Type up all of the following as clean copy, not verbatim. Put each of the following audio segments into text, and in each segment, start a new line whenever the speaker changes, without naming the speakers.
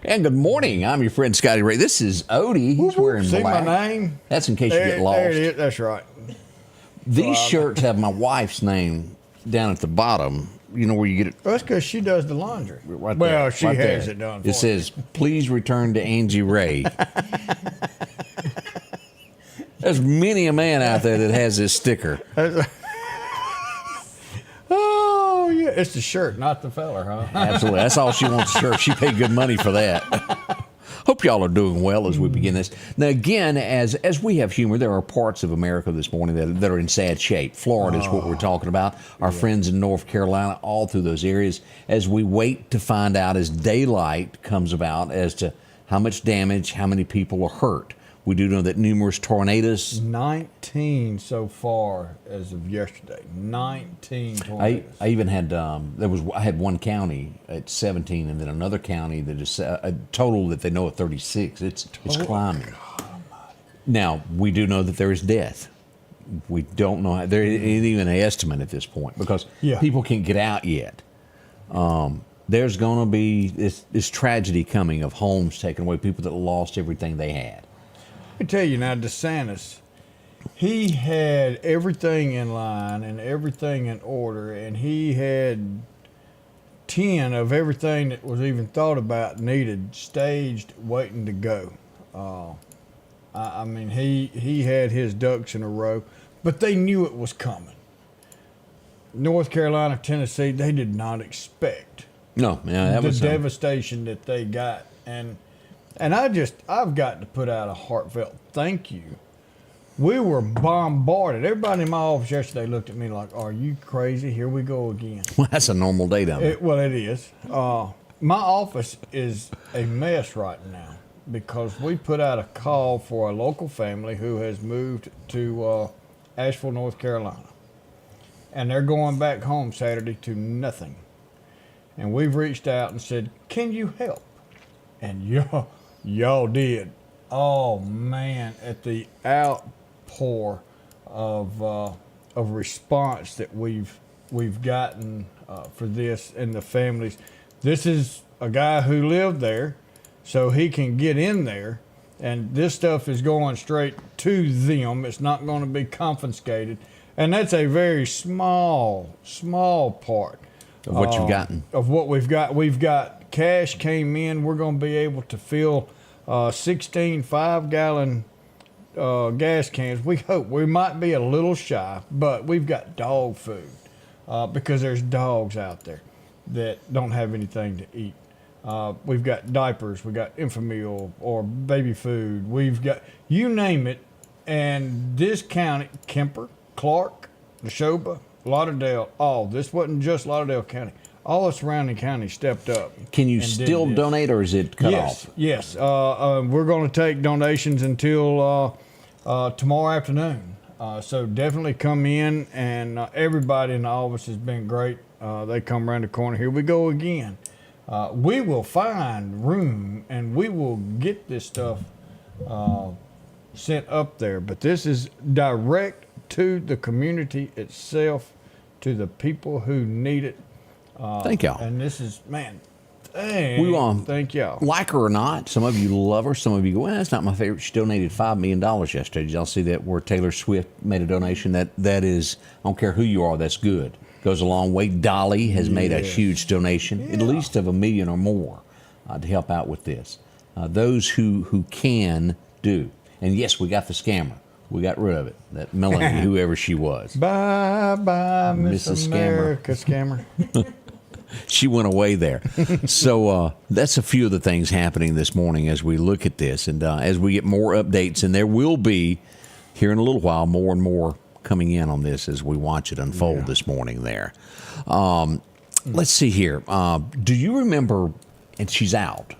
And good morning. I'm your friend Scotty Ray. This is Odie. He's wearing
See
black.
my name?
That's in case you get lost.
There it is. That's right.
These shirts have my wife's name down at the bottom. You know where you get it?
Well, that's because she does the laundry.
Right
well,
there,
she
right
has
there.
it done for
It says, "Please return to Angie Ray." There's many a man out there that has this sticker.
Oh, yeah. It's the shirt, not the feller, huh?
Absolutely. That's all she wants, a shirt. She paid good money for that. Hope y'all are doing well as we begin this. Now, again, as we have humor, there are parts of America this morning that are in sad shape. Florida is what we're talking about. Our friends in North Carolina, all through those areas, as we wait to find out as daylight comes about as to how much damage, how many people are hurt. We do know that numerous tornadoes.
19 so far as of yesterday. 19 tornadoes.
I even had I had one county at 17, and then another county that is a total that they know at 36. It's climbing. Now we do know that there is death. We don't know there ain't even an estimate at this point because people can't get out yet. There's going to be this tragedy coming of homes taken away, people that lost everything they had.
Let me tell you now, DeSantis, he had everything in line and everything in order, and he had 10 of everything that was even thought about needed, staged, waiting to go. I mean, he had his ducks in a row, but they knew it was coming. North Carolina, Tennessee, they did not expect the devastation that they got. And I've got to put out a heartfelt thank you. We were bombarded. Everybody in my office yesterday looked at me like, "Are you crazy? Here we go again."
Well, that's a normal day down there.
Well, it is. My office is a mess right now because we put out a call for a local family who has moved to Asheville, North Carolina. And they're going back home Saturday to nothing. And we've reached out and said, "Can you help?" And y'all did. Oh man, at the outpour of response that we've gotten for this and the families. This is a guy who lived there, so he can get in there, and this stuff is going straight to them. It's not going to be confiscated, and that's a very small part
of what you've gotten.
Of what we've got. We've got cash came in. We're going to be able to fill 16 5-gallon gas cans. We hope. We might be a little shy, but we've got dog food because there's dogs out there that don't have anything to eat. We've got diapers. We've got Infamil or baby food. We've got, you name it. And this county, Kemper, Clerk, Neshoba, Lauderdale, this wasn't just Lauderdale County. All the surrounding counties stepped up.
Can you still donate, or is it cut off?
Yes. We're going to take donations until tomorrow afternoon. So definitely come in, and everybody in the office has been great. They come around the corner. Here we go again. We will find room, and we will get this stuff sent up there. But this is direct to the community itself, to the people who need it.
Thank y'all.
And this is, man, thank y'all.
Like her or not, some of you love her. Some of you go, well, that's not my favorite. She donated $5 million yesterday. Did y'all see that where Taylor Swift made a donation? That is, I don't care who you are, that's good. Goes a long way. Dolly has made a huge donation, at least of $1 million or more, to help out with this. Those who can do. And yes, we got the scammer. We got rid of it. That Melanie, whoever she was.
Bye, Miss America scammer.
She went away there. So that's a few of the things happening this morning as we look at this. And as we get more updates, and there will be, here in a little while, more and more coming in on this as we watch it unfold this morning there. Let's see here. Do you remember, and she's out,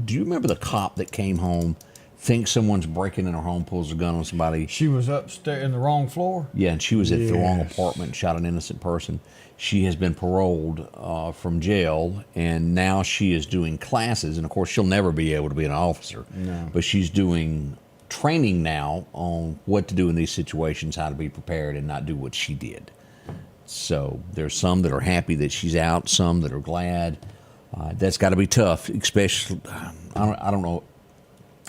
do you remember the cop that came home, thinks someone's breaking in her home, pulls a gun on somebody?
She was upstairs in the wrong floor?
Yeah, and she was at the wrong apartment, shot an innocent person. She has been paroled from jail, and now she is doing classes. And, of course, she'll never be able to be an officer.
No.
But she's doing training now on what to do in these situations, how to be prepared and not do what she did. So there's some that are happy that she's out, some that are glad. That's got to be tough, especially, I don't know,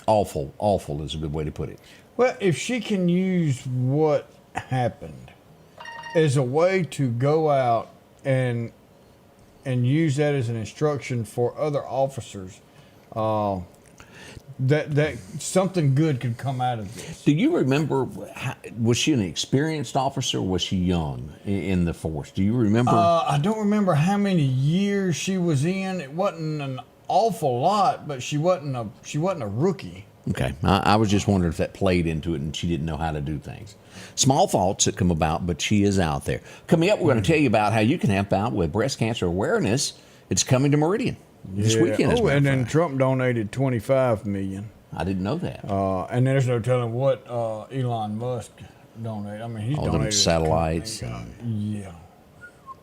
awful is a good way to put it.
Well, if she can use what happened as a way to go out and use that as an instruction for other officers, that something good could come out of this.
Do you remember, was she an experienced officer or was she young in the force? Do you remember?
I don't remember how many years she was in. It wasn't an awful lot, but she wasn't a rookie.
Okay. I was just wondering if that played into it and she didn't know how to do things. Small thoughts that come about, but she is out there. Coming up, we're going to tell you about how you can help out with breast cancer awareness. It's coming to Meridian this weekend.
Oh, and then Trump donated $25 million.
I didn't know that.
And there's no telling what Elon Musk donated. I mean, he's
All
donated
them satellites.
Yeah.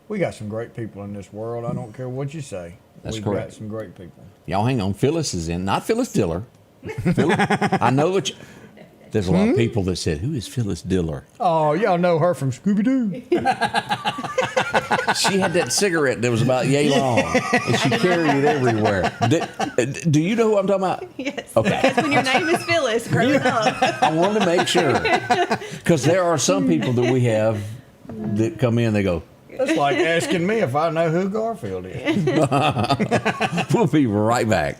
We got some great people in this world. I don't care what you say.
That's
We've
correct.
got some great people.
Y'all hang on. Phyllis is in. Not Phyllis Diller. I know that there's a lot of people that said, who is Phyllis Diller?
Oh, y'all know her from Scooby-Doo.
She had that cigarette that was about yay long, and she carried it everywhere. Do you know who I'm talking about?
Yes.
Okay.
Because when your name is Phyllis, growing up.
I wanted to make sure. Because there are some people that we have that come in, they go,
That's like asking me if I know who Garfield is.
we'll be right back.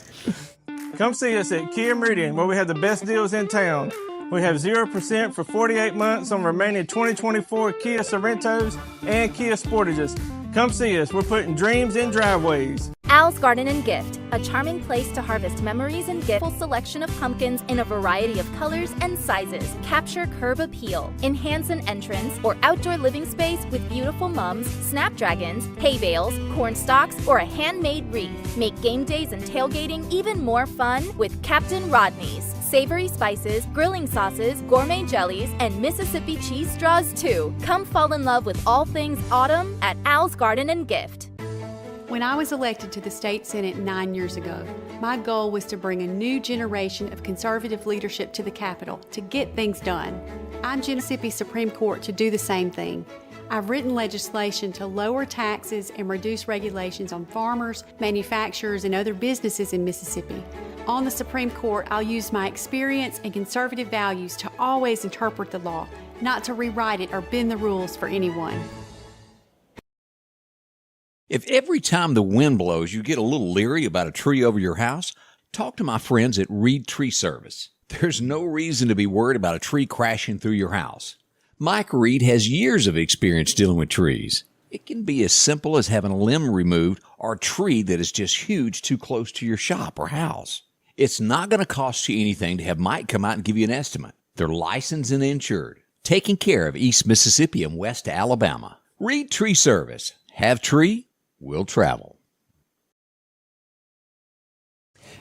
Come see us at Kia Meridian, where we have the best deals in town. We have 0% for 48 months on remaining 2024 Kia Sorrentos and Kia Sportages. Come see us. We're putting dreams in driveways.
Al's Garden and Gift, a charming place to harvest memories and gift. Full selection of pumpkins in a variety of colors and sizes. Capture curb appeal. Enhance an entrance or outdoor living space with beautiful mums, snapdragons, hay bales, corn stalks, or a handmade wreath. Make game days and tailgating even more fun with Captain Rodney's. Savory spices, grilling sauces, gourmet jellies, and Mississippi cheese straws too. Come fall in love with all things autumn at Al's Garden and Gift.
When I was elected to the state Senate 9 years ago, my goal was to bring a new generation of conservative leadership to the Capitol to get things done. I'm Mississippi Supreme Court to do the same thing. I've written legislation to lower taxes and reduce regulations on farmers, manufacturers, and other businesses in Mississippi. On the Supreme Court, I'll use my experience and conservative values to always interpret the law, not to rewrite it or bend the rules for anyone.
If every time the wind blows you get a little leery about a tree over your house, talk to my friends at Reed Tree Service. There's no reason to be worried about a tree crashing through your house. Mike Reed has years of experience dealing with trees. It can be as simple as having a limb removed or a tree that is just huge too close to your shop or house. It's not going to cost you anything to have Mike come out and give you an estimate. They're licensed and insured, taking care of East Mississippi and West Alabama. Reed Tree Service. Have tree, will travel.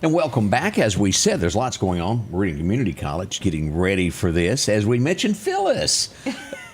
And welcome back. As we said, there's lots going on. Meridian Community College getting ready for this. As we mentioned, Phyllis,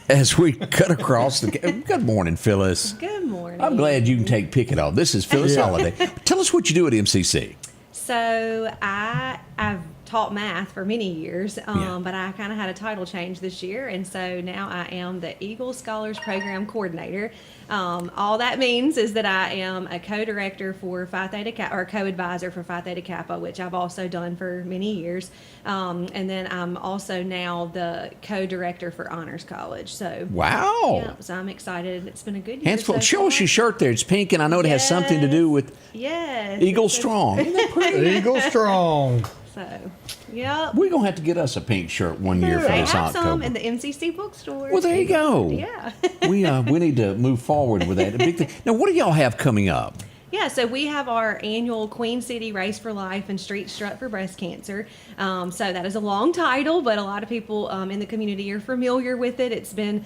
as we cut across the... Good morning, Phyllis.
Good morning.
I'm glad you can take Pickett off. This is Phyllis Holiday. Tell us what you do at MCC.
So I've taught math for many years, but I kind of had a title change this year, and so now I am the Eagle Scholars Program Coordinator. All that means is that I am a co-director for Phi Theta Kappa, or co-advisor for Phi Theta Kappa, which I've also done for many years. And then I'm also now the co-director for Honors College. So
wow.
Yeah, so I'm excited. It's been a good year.
Hands full.
So
Show us
far.
your shirt there. It's pink, and I know it has something to do with Eagle
it's
Strong. Isn't that pretty?
Eagle Strong.
So, yeah.
We're going to have to get us a pink shirt one year for
They
this
have
October.
some in the MCC bookstore.
Well, there you go.
Yeah.
We need to move forward with that. A big thing. Now, what do y'all have coming up?
Yeah, so we have our annual Queen City Race for Life and Street Strut for Breast Cancer. So that is a long title, but a lot of people in the community are familiar with it. It's been,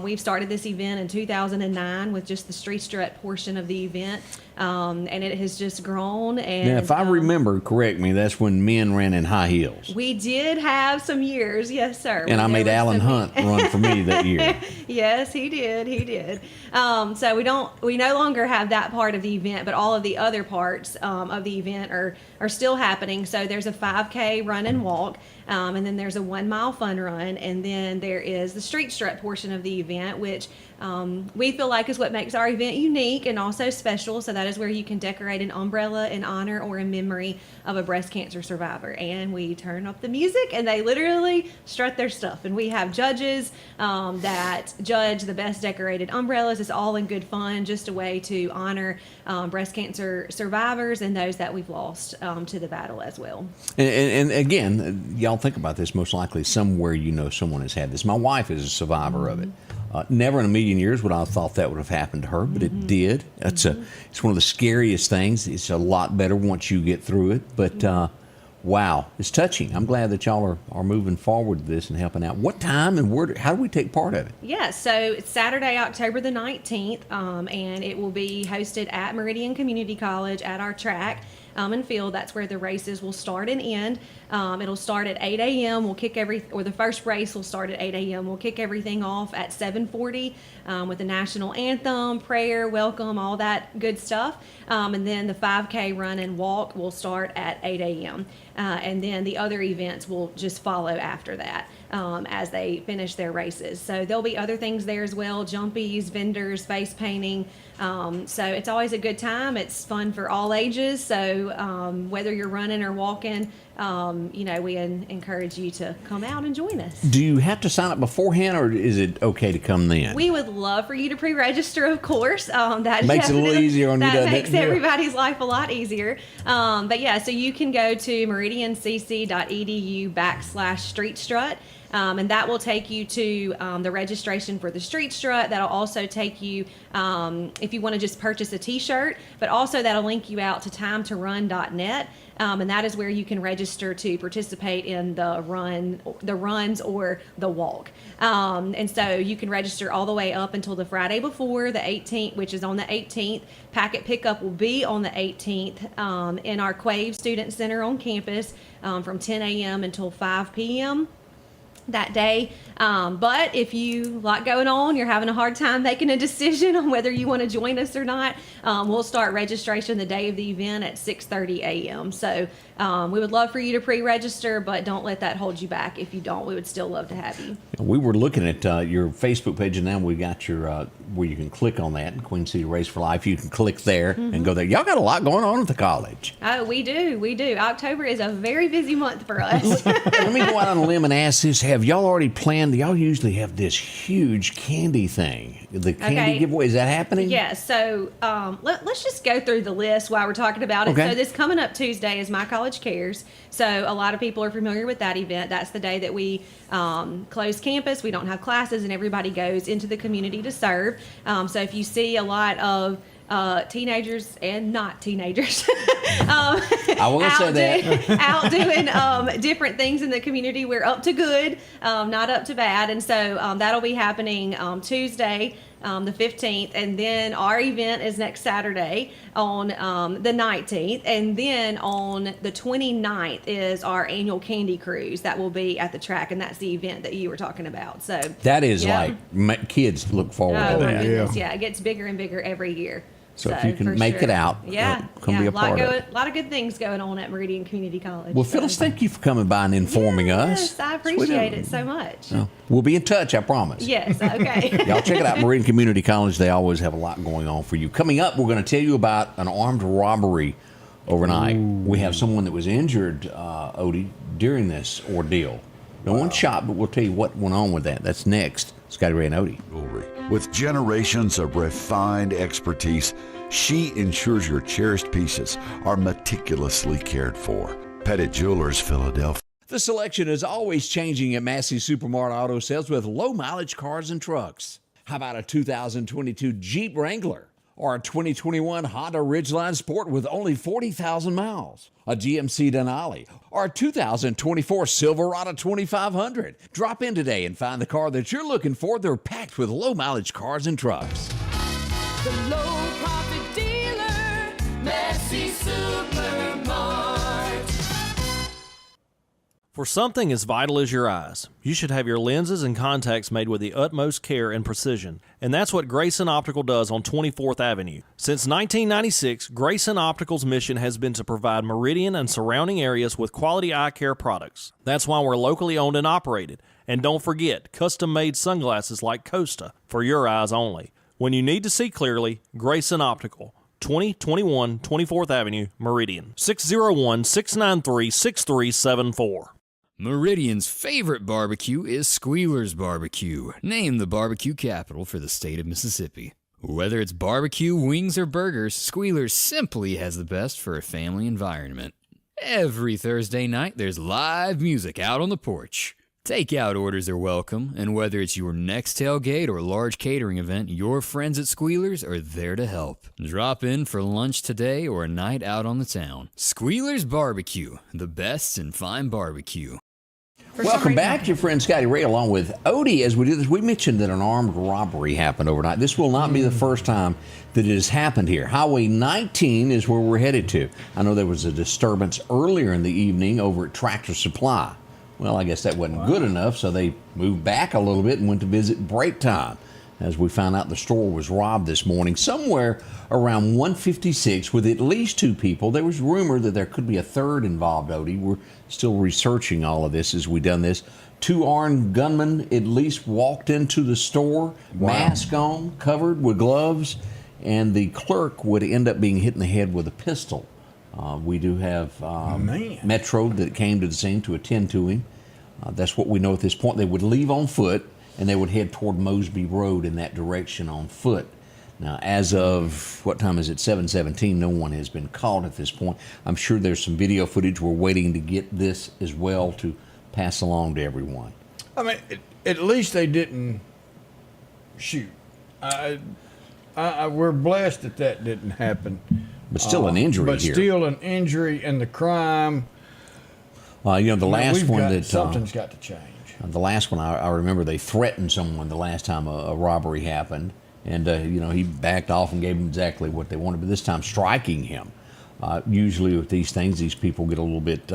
we've started this event in 2009 with just the Street Strut portion of the event, and it has just grown. And
Now, if I remember, correct me, that's when men ran in high heels.
we did have some years, yes, sir.
And I made Alan Hunt run for me that year.
Yes, he did. So we no longer have that part of the event, but all of the other parts of the event are still happening. So there's a 5K run and walk, and then there's a 1 mile fun run, and then there is the street strut portion of the event, which we feel like is what makes our event unique and also special. So that is where you can decorate an umbrella in honor or in memory of a breast cancer survivor. And we turn up the music and they literally strut their stuff. And we have judges that judge the best decorated umbrellas. It's all in good fun, just a way to honor breast cancer survivors and those that we've lost to the battle as well.
And again, y'all think about this, most likely somewhere you know someone has had this. My wife is a survivor of it. Never in a million years would I have thought that would have happened to her, but it did. It's one of the scariest things. It's a lot better once you get through it. But wow, it's touching. I'm glad that y'all are moving forward with this and helping out. What time and how do we take part of it?
Yeah, so it's Saturday, October the 19th, and it will be hosted at Meridian Community College at our track and field. That's where the races will start and end. It'll start at 8 a.m. We'll kick the first race will start at 8 a.m. We'll kick everything off at 7:40 with the national anthem, prayer, welcome, all that good stuff. And then the 5K run and walk will start at 8 a.m. And then the other events will just follow after that as they finish their races. So there'll be other things there as well, jumpies, vendors, face painting. So it's always a good time. It's fun for all ages. So whether you're running or walking, we encourage you to come out and join us.
Do you have to sign up beforehand, or is it okay to come then?
We would love for you to pre-register, of course. That
makes it a little easier on you, doesn't it?
That makes everybody's life a lot easier. But yeah, so you can go to meridiancc.edu/street strut. And that will take you to the registration for the street strut. That'll also take you, if you want to just purchase a t-shirt, but also that'll link you out to timetorun.net. And that is where you can register to participate in the runs or the walk. And so you can register all the way up until the Friday before, the 18th, which is on the 18th. Packet pickup will be on the 18th in our Quave Student Center on campus from 10 a.m. until 5 p.m. that day. But if you like going on, you're having a hard time making a decision on whether you want to join us or not, we'll start registration the day of the event at 6:30 a.m. So we would love for you to pre-register, but don't let that hold you back. If you don't, we would still love to have you.
We were looking at your Facebook page, and now we got your where you can click on that, Queen City Race for Life. You can click there and go there. Y'all got a lot going on at the college.
Oh, we do. October is a very busy month for us.
Let me go out on a limb and ask this. Have y'all already planned? Y'all usually have this huge candy thing. The candy giveaway, is that happening?
Yeah, so let's just go through the list while we're talking about it.
Okay.
So this coming up Tuesday is My College Cares. So a lot of people are familiar with that event. That's the day that we close campus. We don't have classes and everybody goes into the community to serve. So if you see a lot of teenagers and not teenagers
I will say that.
out doing different things in the community. We're up to good, not up to bad. And so that'll be happening Tuesday, the 15th. And then our event is next Saturday on the 19th. And then on the 29th is our annual candy cruise that will be at the track. And that's the event that you were talking about. So
that is kids look forward to
my
that.
goodness, yeah, it gets bigger and bigger every year.
So if you can make it out, come be a part of it.
A lot of good things going on at Meridian Community College.
Well, Phyllis, thank you for coming by and informing us.
Yes, I appreciate it so much.
We'll be in touch, I promise.
Yes, okay.
Y'all check it out, Meridian Community College. They always have a lot going on for you. Coming up, we're going to tell you about an armed robbery overnight. Ooh. We have someone that was injured, Odie, during this ordeal. No one shot, but we'll tell you what went on with that. That's next. Scotty Ray and Odie.
With generations of refined expertise, she ensures your cherished pieces are meticulously cared for. Pettit Jewelers, Philadelphia.
The selection is always changing at Massey Supermart Auto Sales with low-mileage cars and trucks. How about a 2022 Jeep Wrangler? or a 2021 Honda Ridgeline Sport with only 40,000 miles, a GMC Denali, or a 2024 Silverado 2500. Drop in today and find the car that you're looking for. They're packed with low-mileage cars and trucks.
The low profit dealer, Messi Supermart.
For something as vital as your eyes, you should have your lenses and contacts made with the utmost care and precision. And that's what Grayson Optical does on 24th Avenue. Since 1996, Grayson Optical's mission has been to provide Meridian and surrounding areas with quality eye care products. That's why we're locally owned and operated. And don't forget, custom-made sunglasses like Costa for your eyes only. When you need to see clearly, Grayson Optical. 2021 24th Avenue, Meridian. 601-693-6374.
Meridian's favorite barbecue is Squealer's Barbecue, named the barbecue capital for the state of Mississippi. Whether it's barbecue, wings, or burgers, Squealer's simply has the best for a family environment. Every Thursday night, there's live music out on the porch. Takeout orders are welcome, and whether it's your next tailgate or large catering event, your friends at Squealer's are there to help. Drop in for lunch today or a night out on the town. Squealer's Barbecue, the best in fine barbecue.
Welcome back. Your friend Scotty Ray along with Odie. As we do this, we mentioned that an armed robbery happened overnight. This will not be the first time that it has happened here. Highway 19 is where we're headed to. I know there was a disturbance earlier in the evening over at Tractor Supply. Well, I guess that wasn't good enough, so they moved back a little bit and went to visit break time. As we found out, the store was robbed this morning somewhere around 1:56 with at least 2 people. There was rumor that there could be a third involved, Odie. We're still researching all of this as we've done this. 2 armed gunmen at least walked into the store, mask on, covered with gloves, and the clerk would end up being hit in the head with a pistol. We do have Metro that came to the scene to attend to him. That's what we know at this point. They would leave on foot, and they would head toward Mosby Road in that direction on foot. Now, as of, what time is it, 7:17, no one has been caught at this point. I'm sure there's some video footage. We're waiting to get this as well to pass along to everyone.
I mean, at least they didn't shoot. We're blessed that didn't happen.
But still an injury
but
here.
But still an injury, and the crime.
The last one that
something's got to change.
The last one, I remember they threatened someone the last time a robbery happened, and he backed off and gave them exactly what they wanted. But this time, striking him. Usually with these things, these people get a little bit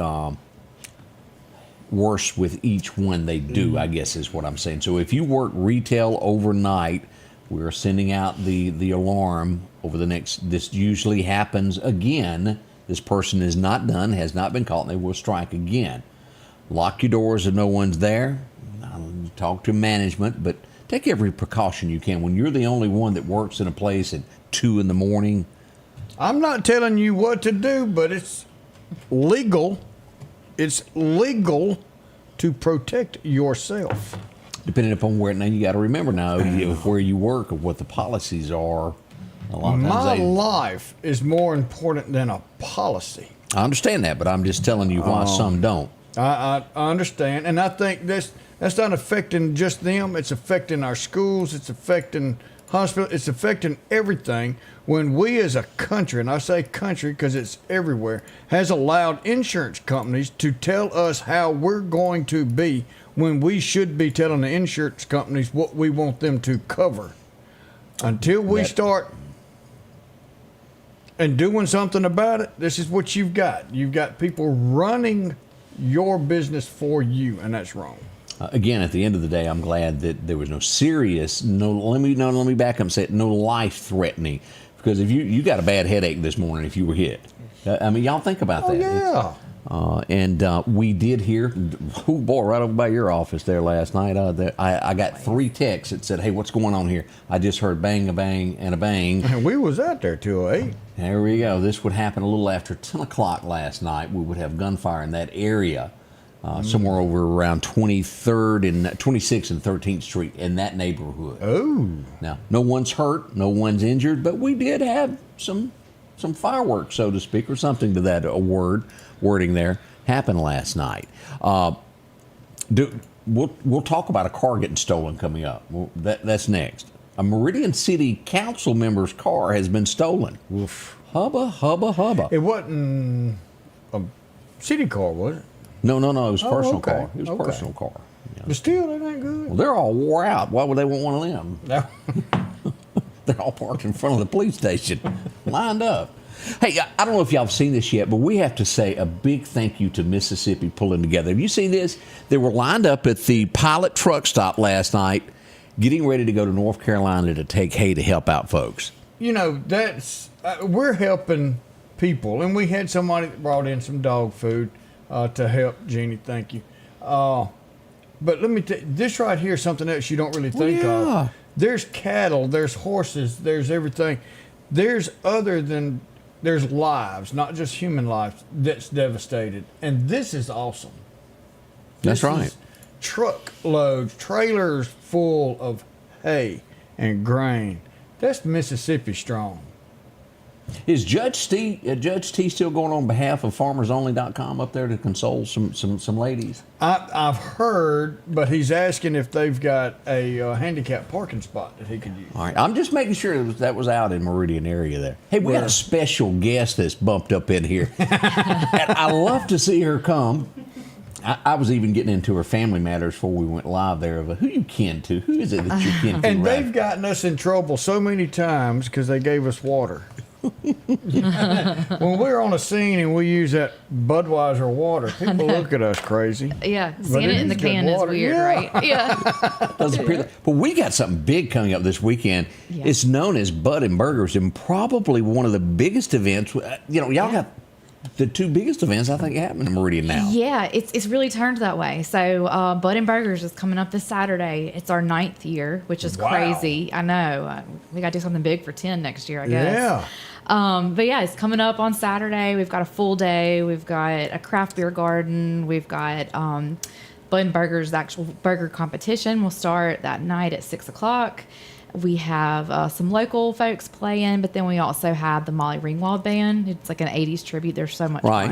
worse with each one they do. I guess is what I'm saying. So if you work retail overnight, we're sending out the alarm over the next. This usually happens again. This person is not done, has not been caught, and they will strike again. Lock your doors if no one's there. Talk to management, but take every precaution you can. When you're the only one that works in a place at 2 in the morning.
I'm not telling you what to do, but it's legal. It's legal to protect yourself.
Depending upon where, now you got to remember now where you work or what the policies are. A lot of times
My life is more important than a policy.
I understand that, but I'm just telling you why some don't.
I understand, and I think that's not affecting just them. It's affecting our schools. It's affecting hospitals. It's affecting everything. When we as a country, and I say country because it's everywhere, has allowed insurance companies to tell us how we're going to be when we should be telling the insurance companies what we want them to cover. Until we start and doing something about it, this is what you've got. You've got people running your business for you, and that's wrong.
Again, at the end of the day, I'm glad that there was no serious, let me back up and say it, no life-threatening. Because if you got a bad headache this morning if you were hit. I mean, y'all think about that.
Yeah.
We did hear, right over by your office there last night, I got 3 texts that said, hey, what's going on here? I just heard bang, a bang, and a bang.
And we was out there till 8.
There we go. This would happen a little after 10 o'clock last night. We would have gunfire in that area, somewhere over around 26th and 13th Street in that neighborhood.
Oh.
Now, no one's hurt, no one's injured, but we did have some fireworks, so to speak, or something to that wording there, happened last night. We'll talk about a car getting stolen coming up. That's next. A Meridian City Council member's car has been stolen.
Woof.
Hubba, hubba, hubba.
It wasn't a city car, was it?
No, it was a
Oh,
personal
okay.
car. It was a
Okay.
personal car.
But still, that ain't good.
Well, they're all wore out. Why would they want one of them?
No.
They're all parked in front of the police station, lined up. Hey, I don't know if y'all have seen this yet, but we have to say a big thank you to Mississippi pulling together. Have you seen this? They were lined up at the Pilot truck stop last night, getting ready to go to North Carolina to take hay to help out folks.
You know, that's we're helping people, and we had somebody that brought in some dog food to help Jeannie. Thank you. But let me tell you, this right here is something else you don't really think of. There's cattle, there's horses, there's everything. There's lives, not just human lives, that's devastated. And this is awesome.
That's
This
right.
is truckloads, trailers full of hay and grain. That's Mississippi strong.
Is Judge T still going on behalf of FarmersOnly.com up there to console some ladies?
I've heard, but he's asking if they've got a handicap parking spot that he could use.
All right, I'm just making sure that was out in Meridian area there. Hey, we got a special guest that's bumped up in here. And I love to see her come. I was even getting into her family matters before we went live there. Of who you kin to? Who is it that you kin to?
And
right?
they've gotten us in trouble so many times because they gave us water. When we're on a scene and we use that Budweiser water, people look at us crazy.
Yeah,
But
seeing it in the
is good
can is
water.
weird,
Yeah.
right? Yeah.
Doesn't appear that. But we got something big coming up this weekend.
Yeah.
It's known as Bud and Burgers, and probably one of the biggest events. You know, y'all got the two biggest events I think happening in Meridian now.
Yeah, it's really turned that way. So Bud and Burgers is coming up this Saturday. It's our 9th year, which is
Wow.
crazy. I know. We got to do something big for 10 next year, I guess.
Yeah.
But yeah, it's coming up on Saturday. We've got a full day. We've got a craft beer garden. We've got Bud and Burgers, the actual burger competition will start that night at 6 o'clock. We have some local folks playing, but then we also have the Molly Ringwald Band. It's like an 80s tribute. They're so much
Right.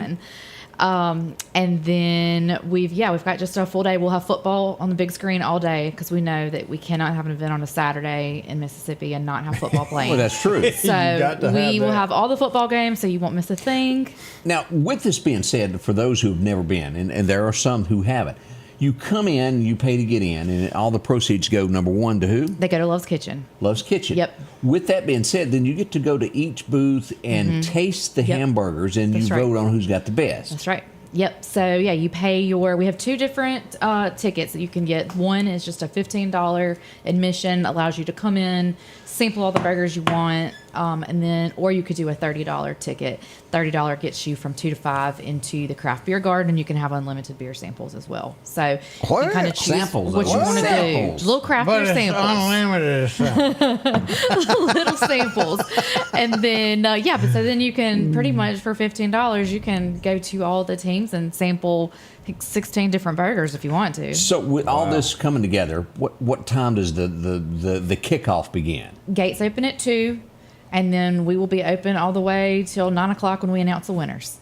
fun. And then we've got just a full day. We'll have football on the big screen all day because we know that we cannot have an event on a Saturday in Mississippi and not have football playing.
Well, that's true.
So
got to have
we will
that.
have all the football games, so you won't miss a thing.
Now, with this being said, for those who've never been, and there are some who haven't, you come in, you pay to get in, and all the proceeds go, number one, to who?
They go to Love's Kitchen.
Love's Kitchen.
Yep.
With that being said, then you get to go to each booth and taste the
Yep.
hamburgers, and
That's
you
right.
vote on who's got the best.
That's right. Yep. So yeah, you pay we have two different tickets that you can get. One is just a $15 admission, allows you to come in, sample all the burgers you want, and then, or you could do a $30 ticket. $30 gets you from 2 to 5 into the craft beer garden, and you can have unlimited beer samples as well. So you
What?
kind of choose
Samples
what
of
you
what?
want to do.
Samples.
Little craft
But
beer
it's
samples.
unlimited.
Little samples, and then but so then you can pretty much for $15 you can go to all the teams and sample 16 different burgers if you want to.
So with all this coming together, what time does the kickoff begin?
Gates open at 2, and then we will be open all the way till 9 o'clock when we announce the winners.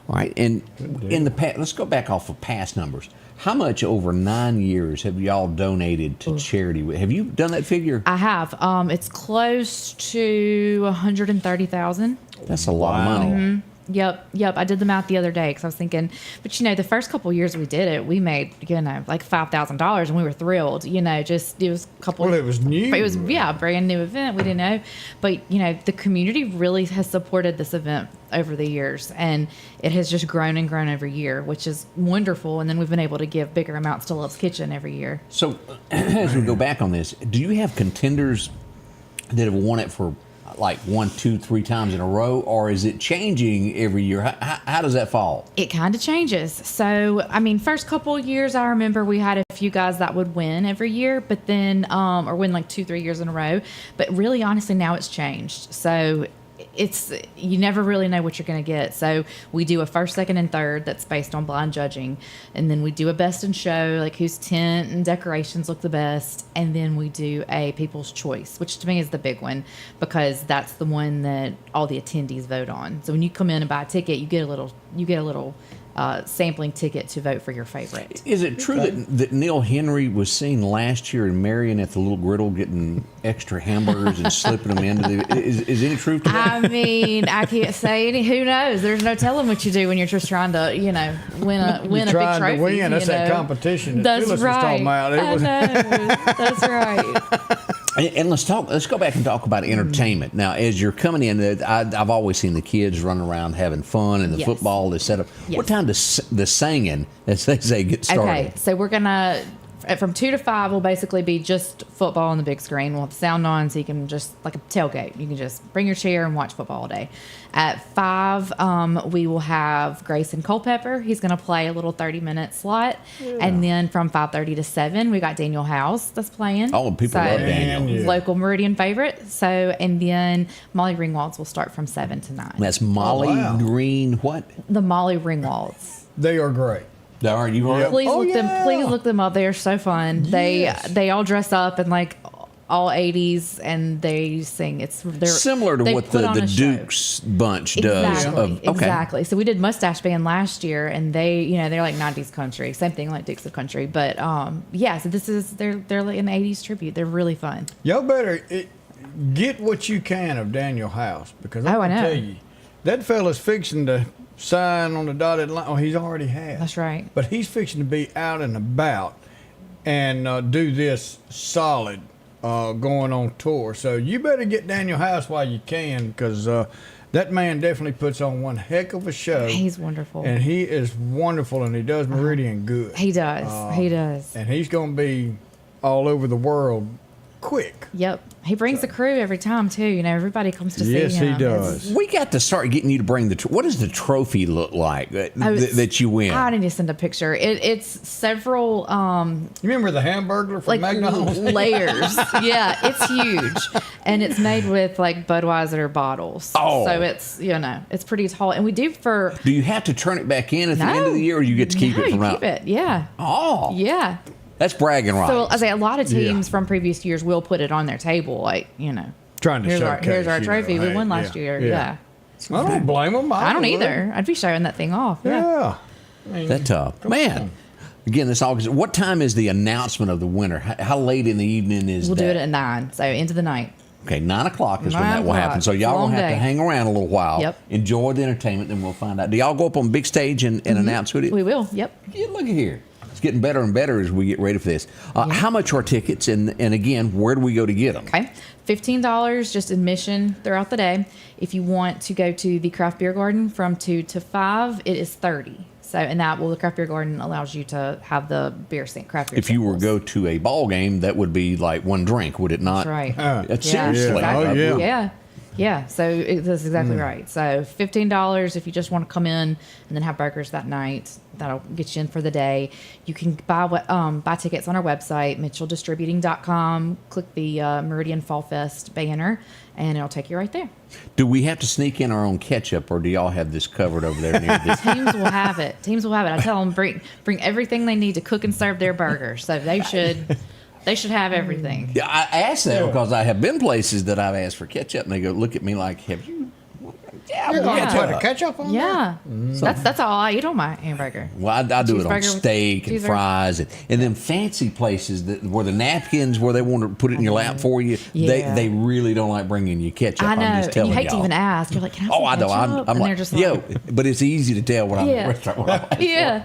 All right, and in the past, let's go back off of past numbers. How much over 9 years have y'all donated to charity? Have you done that figure?
I have. It's close to 130,000.
That's a lot of money.
Yep. I did the math the other day because I was thinking, but the first couple of years we did it, we made like $5,000, and we were thrilled. Just it was a couple.
Well, it was new.
But it was a brand new event. We didn't know, but the community really has supported this event over the years, and it has just grown and grown every year, which is wonderful. And then we've been able to give bigger amounts to Love's Kitchen every year.
So as we go back on this, do you have contenders that have won it for like 1, 2, 3 times in a row, or is it changing every year? How does that fall?
It kind of changes. So, first couple of years, I remember we had a few guys that would win every year, but then, or win like 2, 3 years in a row. But really, honestly, now it's changed. So you never really know what you're going to get. So we do a first, second, and third that's based on blind judging. And then we do a best in show, like whose tent and decorations look the best. And then we do a people's choice, which to me is the big one because that's the one that all the attendees vote on. So when you come in and buy a ticket, you get a little sampling ticket to vote for your favorite.
Is it true that Neil Henry was seen last year in Marion at the Little Griddle getting extra hamburgers and slipping them into the? Is any truth to that?
I mean, I can't say any. Who knows? There's no telling what you do when you're just trying to, win a big
trying
trophy.
to win. That's that
know.
competition that
That's
Phyllis
right.
was talking about.
I know. That's right.
And let's go back and talk about entertainment. Now, as you're coming in, I've always seen the kids running around having fun, and the
Yes.
football is set up.
Yes.
What time does the singing, as they say, get started?
Okay, so we're gonna from 2 to 5 will basically be just football on the big screen. We'll have the sound on, so you can just like a tailgate. You can just bring your chair and watch football all day. At 5, we will have Grayson Culpepper. He's gonna play a little 30-minute slot, and then from 5:30 to 7, we got Daniel House that's playing.
Oh, people love Daniel.
Yeah.
Local Meridian favorite. So, and then Molly Ringwalds will start from 7 to 9.
That's Molly
wow.
Green. What?
The Molly Ringwalds.
They are great.
Are you right?
Please
Oh,
look them.
yeah.
Please look them up. They are so fun.
Yes.
They all dress up in like all 80s and they sing. They're
Similar to
they
what
put
the
on a show.
Dukes bunch does.
Exactly.
Okay.
Exactly. So we did Mustache Band last year, and they're like 90s country. Same thing like Dukes of Country. But yeah. So they're like an 80s tribute. They're really fun.
Y'all better get what you can of Daniel House, because I'm
Oh, I
gonna
know.
tell you, that fella's fixing to sign on the dotted line. Oh, he's already has.
That's right.
But he's fixing to be out and about and do this solid going on tour. So you better get Daniel House while you can, because that man definitely puts on one heck of a show.
He's wonderful.
And he is wonderful, and he does Meridian good.
He does. He does.
And he's going to be all over the world quick.
Yep. He brings the crew every time too. Everybody comes to see him.
Yes, he
It's-
does.
We got to start getting you to bring what does the trophy look like that you win?
I need to send a picture. It's several
You remember the Hamburglar from
like
McDonald's?
layers. Yeah, it's huge, and it's made with like Budweiser bottles.
Oh.
So it's pretty tall, and we do for.
Do you have to turn it back in at the end of the year, or you get to keep
No,
it from
you
now?
keep it. Yeah.
Oh,
Yeah.
that's bragging rights.
So I say a lot of teams from previous years will put it on their table, like
Trying to
here's
showcase,
our trophy we
hey,
won last year. Yeah.
I don't blame them.
I don't either. I'd be showing that thing off. Yeah.
Yeah.
That tough, man. Again, this August. What time is the announcement of the winner? How late in the evening is
We'll
that?
do it at 9, so into the night.
Okay, 9 o'clock is when
9
that will happen.
o'clock.
So y'all
Long
gonna have to
day.
hang around a little while.
Yep.
Enjoy the entertainment, then we'll find out. Do y'all go up on big stage and announce who it is?
We will. Yep.
Yeah, look at here. It's getting better and better as we get ready for this. How much are tickets? And again, where do we go to get them?
Okay. $15 just admission throughout the day. If you want to go to the craft beer garden from 2 to 5, it is $30. So, and the craft beer garden allows you to have the craft beer.
If you were to
samples.
go to a ball game, that would be like one drink, would it not?
That's right.
Seriously.
Exactly.
Oh, yeah.
Yeah. Yeah, so that's exactly right. So $15 if you just want to come in and then have burgers that night. That'll get you in for the day. You can buy tickets on our website, mitchelldistributing.com. Click the Meridian Fall Fest banner, and it'll take you right there.
Do we have to sneak in our own ketchup, or do y'all have this covered over there near this?
Teams will have it. Teams will have it. I tell them bring everything they need to cook and serve their burger. So they should have everything.
Yeah, I asked that because I have been places that I've asked for ketchup, and they go look at me like, "Have you?" Yeah,
You're
we'll
going
get
to
to
put
it.
ketchup on
Yeah, that's all I eat on my hamburger.
Well, I do it on
Cheeseburger with
steak and
cheeseburger.
fries, and then fancy places where the napkins where they want to put it in your lap for you.
Yeah.
They really don't like bringing you ketchup.
I know.
I'm just
And
telling
you hate to
y'all.
even ask. You're like, can I
Oh,
have
I know.
some
I'm
ketchup?
like,
And they're just
yo, but it's easy to tell when I'm in
Yeah.
a restaurant.
yeah.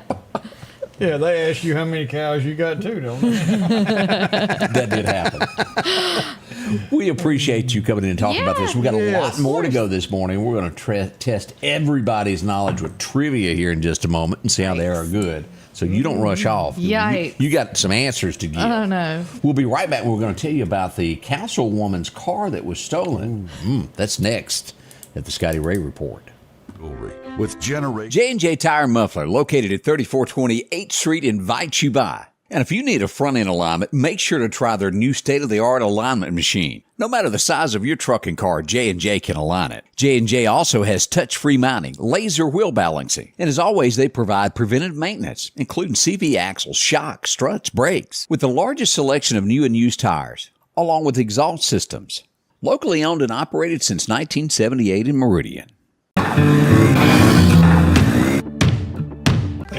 Yeah, they ask you how many cows you got too, don't they?
That did happen. We appreciate you coming in and talking about this. We got a
Yeah,
lot
of
more to
course.
go this morning. We're going to test everybody's knowledge with trivia here in just a moment and see how they are good. So you don't rush off.
Yikes.
You got some answers to give.
Oh no.
We'll be right back. We're going to tell you about the councilwoman's car that was stolen. That's next at the Scotty Ray Report.
With generation.
J&J Tire and Muffler, located at 3420 8th Street, invites you by. And if you need a front-end alignment, make sure to try their new state-of-the-art alignment machine. No matter the size of your truck and car, J&J can align it. J&J also has touch-free mounting, laser wheel balancing, and as always, they provide preventive maintenance, including CV axles, shocks, struts, brakes, with the largest selection of new and used tires, along with exhaust systems. Locally owned and operated since 1978 in Meridian.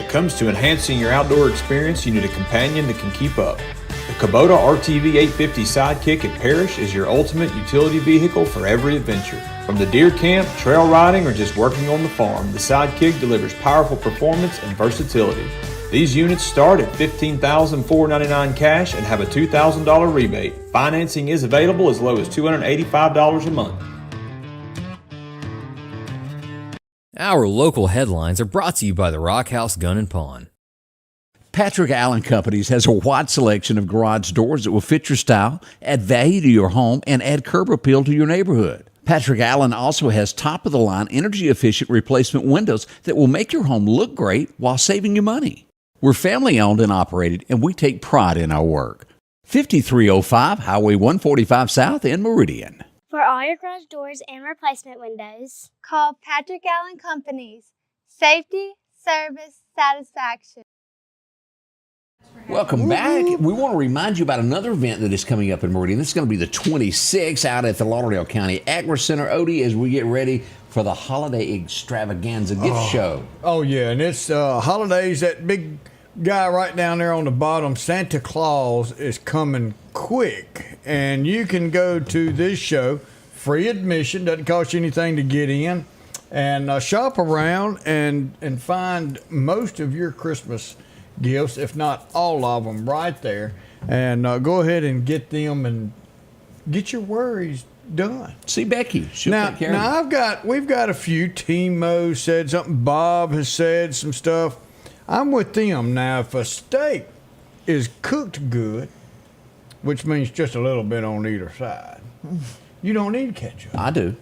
it comes to enhancing your outdoor experience, you need a companion that can keep up. The Kubota RTV 850 Sidekick at Parrish is your ultimate utility vehicle for every adventure. From the deer camp, trail riding, or just working on the farm, the Sidekick delivers powerful performance and versatility. These units start at $15,499 cash and have a $2,000 rebate. Financing is available as low as $285 a month.
Our local headlines are brought to you by the Rock House Gun and Pawn.
Patrick Allen Companies has a wide selection of garage doors that will fit your style, add value to your home, and add curb appeal to your neighborhood. Patrick Allen also has top-of-the-line, energy-efficient replacement windows that will make your home look great while saving you money. We're family-owned and operated, and we take pride in our work. 5305 Highway 145 South in Meridian.
For all your garage doors and replacement windows, call Patrick Allen Companies. Safety, service, satisfaction.
Welcome back. We want to remind you about another event that is coming up in Meridian. This is going to be the 26th out at the Lauderdale County Agri Center, Odie, as we get ready for the Holiday Extravaganza gift show.
Oh, yeah, and it's holidays. That big guy right down there on the bottom, Santa Claus, is coming quick. And you can go to this show, free admission, doesn't cost you anything to get in, and shop around and find most of your Christmas gifts, if not all of them, right there. And go ahead and get them and get your worries done.
See Becky. She'll take care of it.
We've got a few. Timo said something. Bob has said some stuff. I'm with them. Now, if a steak is cooked good, which means just a little bit on either side, you don't need ketchup.
I do.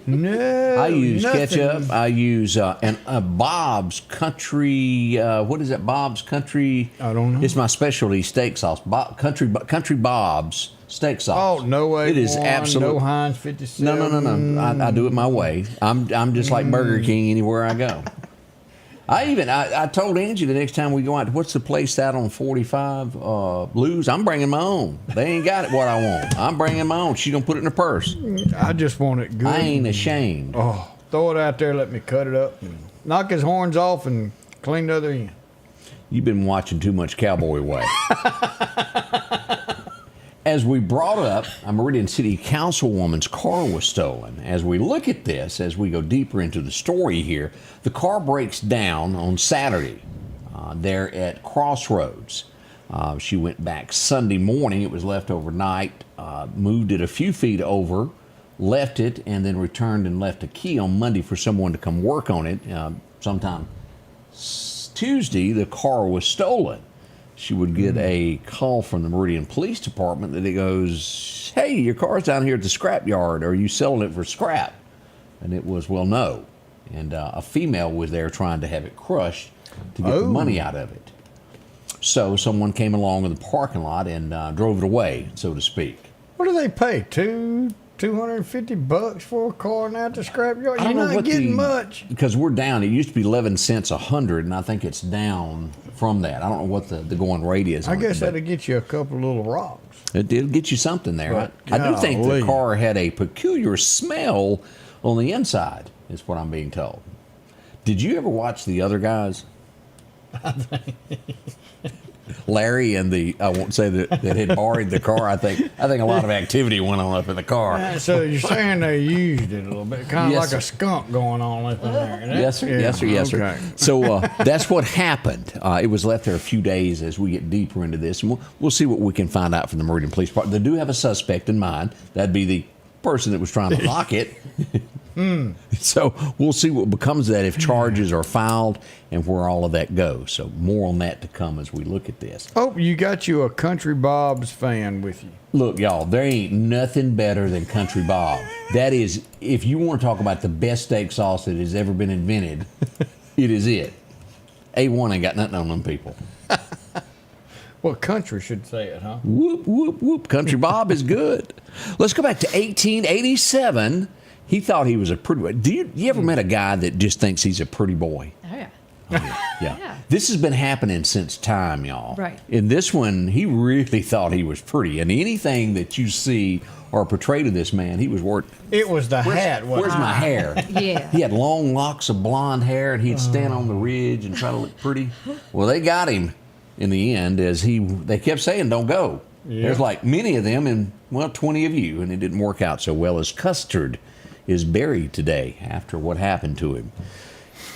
No,
I use
nothing.
ketchup. I use Bob's Country. What is it? Bob's Country.
I don't know.
It's my specialty steak sauce. Country Bob's steak sauce.
Oh, no way.
It is absolutely
no Heinz 57.
No. I do it my way. I'm just like Burger King anywhere I go. I told Angie the next time we go out, what's the place out on 45? Lou's. I'm bringing my own. They ain't got it what I want. I'm bringing my own. She's going to put it in her purse.
I just want it good.
I ain't ashamed.
Oh, throw it out there, let me cut it up, and knock his horns off and clean the other end.
You've been watching too much Cowboy Way. As we brought up, a Meridian City Council Woman's car was stolen. As we look at this, as we go deeper into the story here, the car breaks down on Saturday there at Crossroads. She went back Sunday morning. It was left overnight, moved it a few feet over, left it, and then returned and left a key on Monday for someone to come work on it. Sometime Tuesday, the car was stolen. She would get a call from the Meridian Police Department that it goes, hey, your car's down here at the scrap yard. Are you selling it for scrap? And it was, well, no. And a female was there trying to have it crushed to get the money out of it. So someone came along in the parking lot and drove it away, so to speak.
What do they pay? $250 for a car now at the scrap yard? You're not getting much.
Because we're down. It used to be 11 cents a hundred, and I think it's down from that. I don't know what the going rate is.
I guess that'll get you a couple little rocks.
It did get you something there.
But
I do think the
golly.
car had a peculiar smell on the inside, is what I'm being told. Did you ever watch The Other Guys? Larry and I won't say that had borrowed the car. I think a lot of activity went on up in the car.
So you're saying they used it a little bit, kind of
Yes,
like
sir.
a skunk going on up in there.
Yes, sir. Yes, sir. Yes,
okay.
sir. So that's what happened. It was left there a few days as we get deeper into this, and we'll see what we can find out from the Meridian Police Department. They do have a suspect in mind. That'd be the person that was trying to lock it. So we'll see what becomes of that if charges are filed and where all of that goes. So more on that to come as we look at this.
Oh, you got you a Country Bob's fan with you.
Look, y'all, there ain't nothing better than Country Bob. That is, if you want to talk about the best steak sauce that has ever been invented, it is it. A1 ain't got nothing on them people.
Well, country should say it, huh?
Whoop, whoop, whoop. Country Bob is good. Let's go back to 1887. He thought he was a pretty boy. You ever met a guy that just thinks he's a pretty boy?
Oh, yeah.
Yeah. This has been happening since time, y'all.
Right.
In this one, he really thought he was pretty. And anything that you see or portrayed of this man, he was worth.
It was the hat.
Where's my hair?
Yeah.
He had long locks of blonde hair, and he'd stand on the ridge and try to look pretty. Well, they got him in the end as they kept saying, don't go.
Yeah.
There's like many of them and, 20 of you, and it didn't work out so well as Custard is buried today after what happened to him.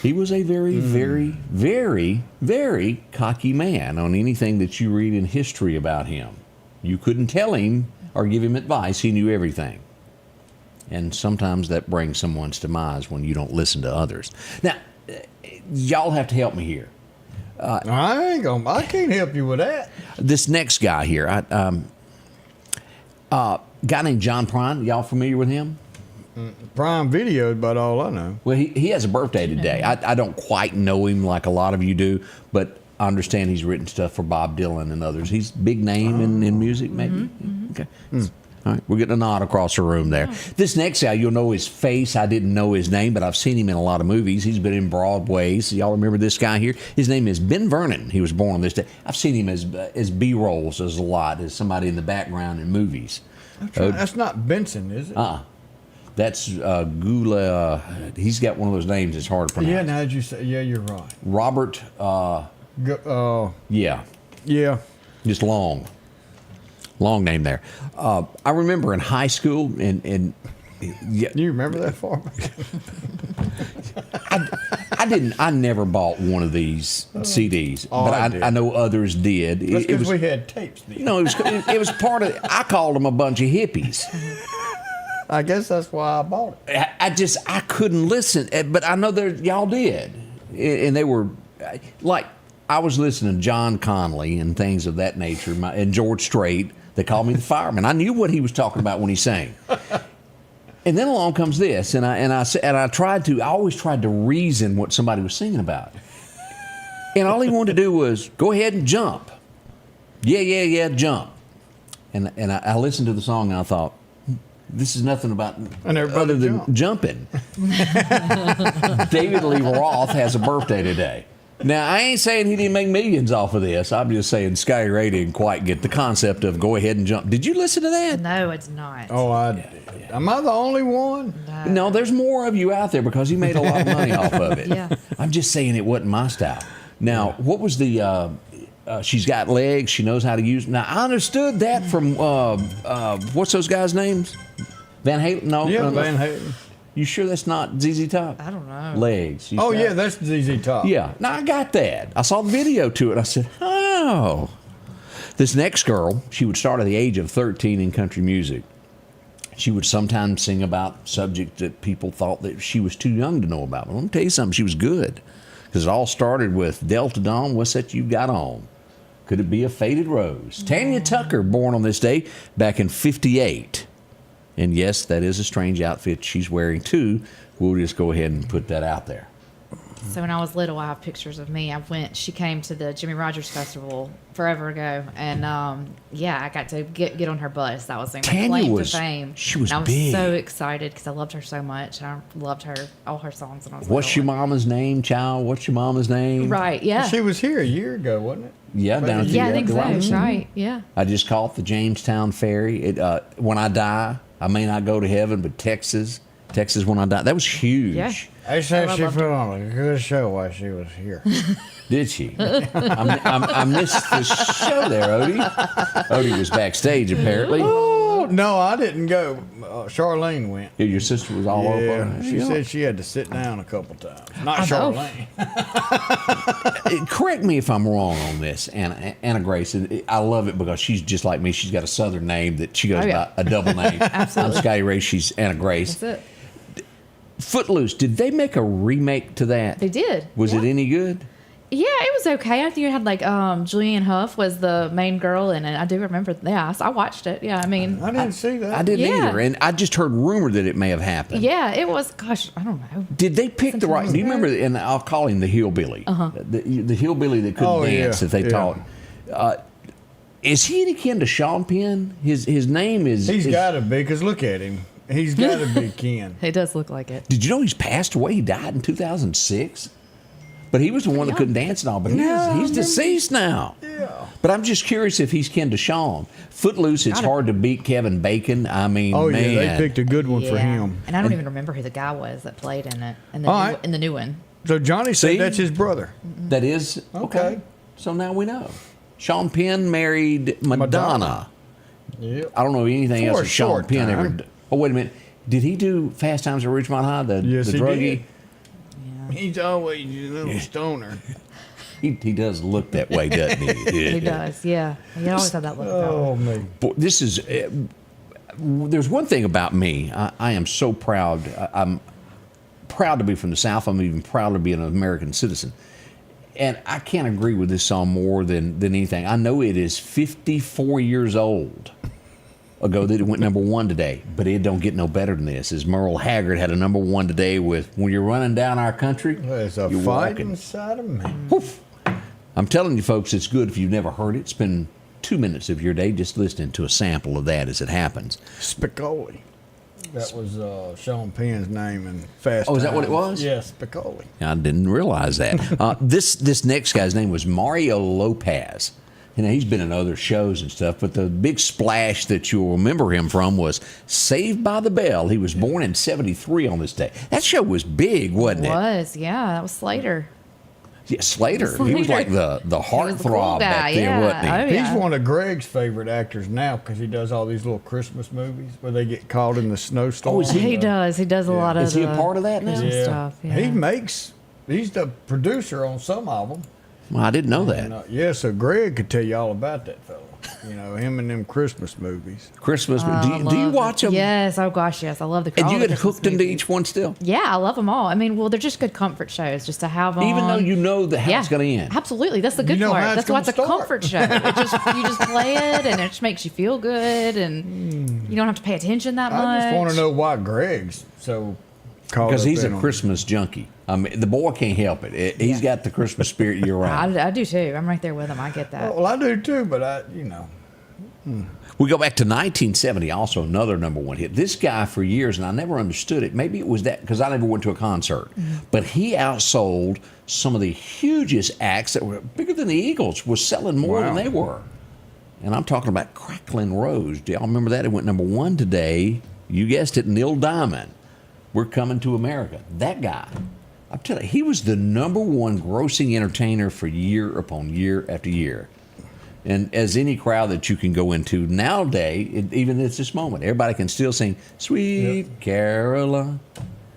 He was a very, very, very, very cocky man on anything that you read in history about him. You couldn't tell him or give him advice. He knew everything. And sometimes that brings someone's demise when you don't listen to others. Now, y'all have to help me here.
I can't help you with that.
This next guy here, guy named John Prine, y'all familiar with him?
Prime Video, about all I know.
Well, he has a birthday today. I don't quite know him like a lot of you do, but I understand he's written stuff for Bob Dylan and others. He's a big name in music, maybe? Okay. All right, we're getting a nod across the room there. This next guy, you'll know his face. I didn't know his name, but I've seen him in a lot of movies. He's been in Broadway's. Y'all remember this guy here? His name is Ben Vernon. He was born on this day. I've seen him as B-rolls as a lot, as somebody in the background in movies.
That's not Benson, is it?
That's Gula. He's got one of those names that's hard to pronounce.
Yeah, now that you say, yeah, you're right.
Robert. Yeah.
Yeah.
Just long name there. I remember in high school, and yeah,
you remember that far?
I never bought one of these CDs, but I know others did.
That's because we had tapes then.
No, it was part of. I called them a bunch of hippies.
I guess that's why I bought it.
I couldn't listen, but I know y'all did, and they were like, I was listening to John Connolly and things of that nature, and George Strait. They called me the fireman. I knew what he was talking about when he sang. And then along comes this, and I always tried to reason what somebody was singing about, and all he wanted to do was go ahead and jump. Yeah, jump. And I listened to the song and I thought, this is nothing about other than jumping. David Lee Roth has a birthday today. Now, I ain't saying he didn't make millions off of this. I'm just saying Scotty Ray didn't quite get the concept of go ahead and jump. Did you listen to that?
No, it's not.
Oh, am I the only one?
No, there's more of you out there because he made a lot of money off of it.
Yeah.
I'm just saying it wasn't my style. Now, what was the... she's got legs. She knows how to use. Now I understood that from what's those guys' names? Van Halen? No.
Yeah, Van Halen.
You sure that's not ZZ Top?
I don't know.
Legs.
Yeah, that's ZZ Top.
Yeah. Now I got that. I saw the video to it. I said, oh. This next girl, she would start at the age of 13 in country music. She would sometimes sing about subjects that people thought that she was too young to know about. But let me tell you something. She was good. Because it all started with Delta Dawn, what's that you got on? Could it be a faded rose? Tanya Tucker, born on this day back in 58. And yes, that is a strange outfit she's wearing too. We'll just go ahead and put that out there.
So when I was little, I have pictures of me. She came to the Jimmy Rogers Festival forever ago, and I got to get on her bus. That was my claim to fame.
She was
and I was
big.
so excited because I loved her so much, and I loved all her songs. And I was
What's your mama's name, child? What's your mama's name?
Right, yeah.
She was here a year ago, wasn't it?
Yeah, down at the
I think so.
Robinson.
Right, yeah.
I just caught the Jamestown ferry. When I die, I may not go to heaven, but Texas when I die. That was huge.
Yeah.
They said she put on a good show while she was here.
Did she? I missed the show there, Odie. Odie was backstage, apparently.
Oh, no, I didn't go. Charlene went.
Yeah, your sister was all over.
Yeah, she said she had to sit down a couple times. Not Charlene.
Correct me if I'm wrong on this, Anna Grace. I love it because she's just like me. She's got a southern name that she goes by a double name.
Absolutely.
I'm Scotty Ray. She's Anna Grace.
That's it.
Footloose, did they make a remake to that?
They did.
Was it any good?
Yeah, it was okay. I think it had Julianne Hough was the main girl, and I do remember. Yeah, I watched it. Yeah, I mean,
I didn't see that.
I didn't either, and I just heard rumor that it may have happened.
Yeah, it was. Gosh, I don't know.
Did they pick the right? Do you remember? And I'll call him the hillbilly. The hillbilly that couldn't dance that they taught. Is he any kin to Sean Penn? His name is.
He's got to be, because look at him. He's got to be kin.
It does look like it.
Did you know he's passed away? He died in 2006. But he was the one that couldn't dance and all. But he's deceased now.
Yeah.
But I'm just curious if he's kin to Sean. Footloose, it's hard to beat Kevin Bacon. I mean, man.
Yeah, they picked a good one for him.
And I don't even remember who the guy was that played in it in the new one.
So Johnny said that's his brother.
That is okay. So now we know. Sean Penn married Madonna.
Yep.
I don't know anything
For
else
a
that Sean
short
Penn
time.
ever. Oh, wait a minute. Did he do Fast Times at Ridgemont High?
Yes,
the
he
druggie?
did. He's always a little stoner.
He does look that way, doesn't he?
He does, yeah. He always had that look.
Oh, man.
Boy, this is. There's one thing about me. I am so proud. I'm proud to be from the South. I'm even prouder to be an American citizen. And I can't agree with this song more than anything. I know it is 54 years old ago that it went number one today, but it don't get no better than this. As Merle Haggard had a number one today with "When You're Running Down Our Country."
There's a
You're
fight
walking.
inside of me.
Poof. I'm telling you, folks, it's good if you've never heard it. Spend 2 minutes of your day just listening to a sample of that as it happens.
Spicoli. That was Sean Penn's name in Fast
Oh, is that what it
Times.
was?
Yes, Spicoli.
I didn't realize that. This next guy's name was Mario Lopez. You know, he's been in other shows and stuff, but the big splash that you'll remember him from was Saved by the Bell. He was born in 73 on this day. That show was big, wasn't it?
It was, yeah. That was Slater.
Yeah, Slater. He was like the heartthrob
cool
back
guy,
then,
yeah.
wasn't he?
Oh, yeah.
He's one of Greg's favorite actors now because he does all these little Christmas movies where they get caught in the snowstorm.
Oh, is he?
He does. He does a lot of
Is he a part of that now?
Christmas stuff. Yeah.
He's the producer on some of them.
Well, I didn't know that.
And, so Greg could tell you all about that fellow. You know, him and them Christmas movies.
Christmas. Do you watch them?
Yes. Oh gosh, yes. I love the.
And
all
you
the
get
Christmas
hooked into
movies.
each one still?
Yeah, I love them all. I mean, well, they're just good comfort shows, just to have on.
Even though you know how it's going to end.
Absolutely, that's the good
You know how
part.
it's
That's why it's a
gonna start.
comfort show. You just play it, and it just makes you feel good, and you don't have to pay attention that much.
I just want to know why Greg's so caught
Because
up
he's
in
a
'em.
Christmas junkie. I mean, the boy can't help it. He's got the Christmas spirit year round.
I do too. I'm right there with him. I get that.
Well, I do too, but
We go back to 1970, also another number one hit. This guy for years, and I never understood it. Maybe it was that because I never went to a concert. But he outsold some of the hugest acts that were bigger than the Eagles, was selling more than they were. And I'm talking about Crackling Rose. Do y'all remember that? It went number one today. You guessed it, Neil Diamond. We're Coming to America. That guy, I'm telling you, he was the number one grossing entertainer for year upon year after year. And as any crowd that you can go into nowadays, even at this moment, everybody can still sing "Sweet Caroline."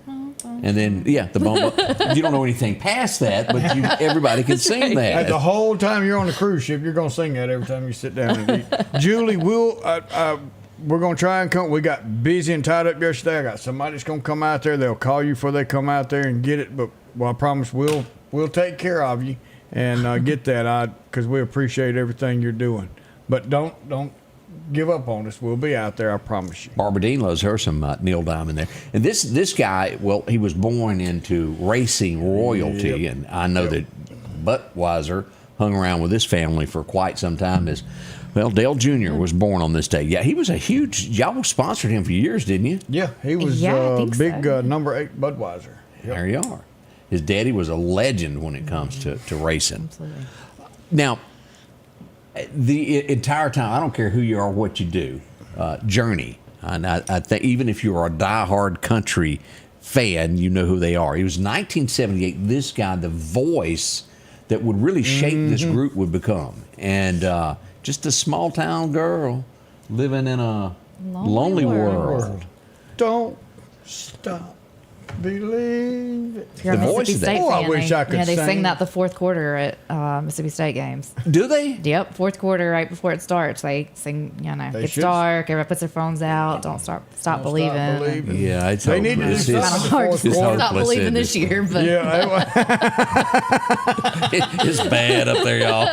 And then, the bump. You don't know anything past that, but everybody can sing that.
the whole time you're on the cruise ship, you're going to sing that every time you sit down and eat. Julie, we're going to try and come. We got busy and tied up yesterday. I got somebody that's going to come out there. They'll call you before they come out there and get it. But I promise we'll take care of you and get that because we appreciate everything you're doing. But don't give up on us. We'll be out there, I promise you.
Barbara Dean loves her some Neil Diamond there. And this guy, well, he was born into racing royalty. And I know that Budweiser hung around with this family for quite some time. Well, Dale Jr. was born on this day. Yeah, he was a huge, y'all sponsored him for years, didn't you?
Yeah, he was
I think
big
so.
number 8 Budweiser. Yep.
There you are. His daddy was a legend when it comes to racing.
Absolutely.
Now, the entire time, I don't care who you are, what you do, Journey. And I think even if you're a diehard country fan, you know who they are. He was 1978. This guy, the voice that would really shape this group would become. And just a small town girl living in a lonely world.
Don't stop. Believe it.
If you're a
The voice
Mississippi
of that.
State
Oh, I
fan,
wish I could
they
sing.
sing that the fourth quarter at Mississippi State games.
Do they?
Yep, fourth quarter, right before it starts, they sing.
They
It's
should.
dark. Everybody puts their phones out. Don't stop believing.
Yeah, it's
They need to do
hopeless.
something.
It's-
Kind of hard to
it's
stop
hopeless,
believing
isn't
this
it?
year, but
It's bad up there, y'all.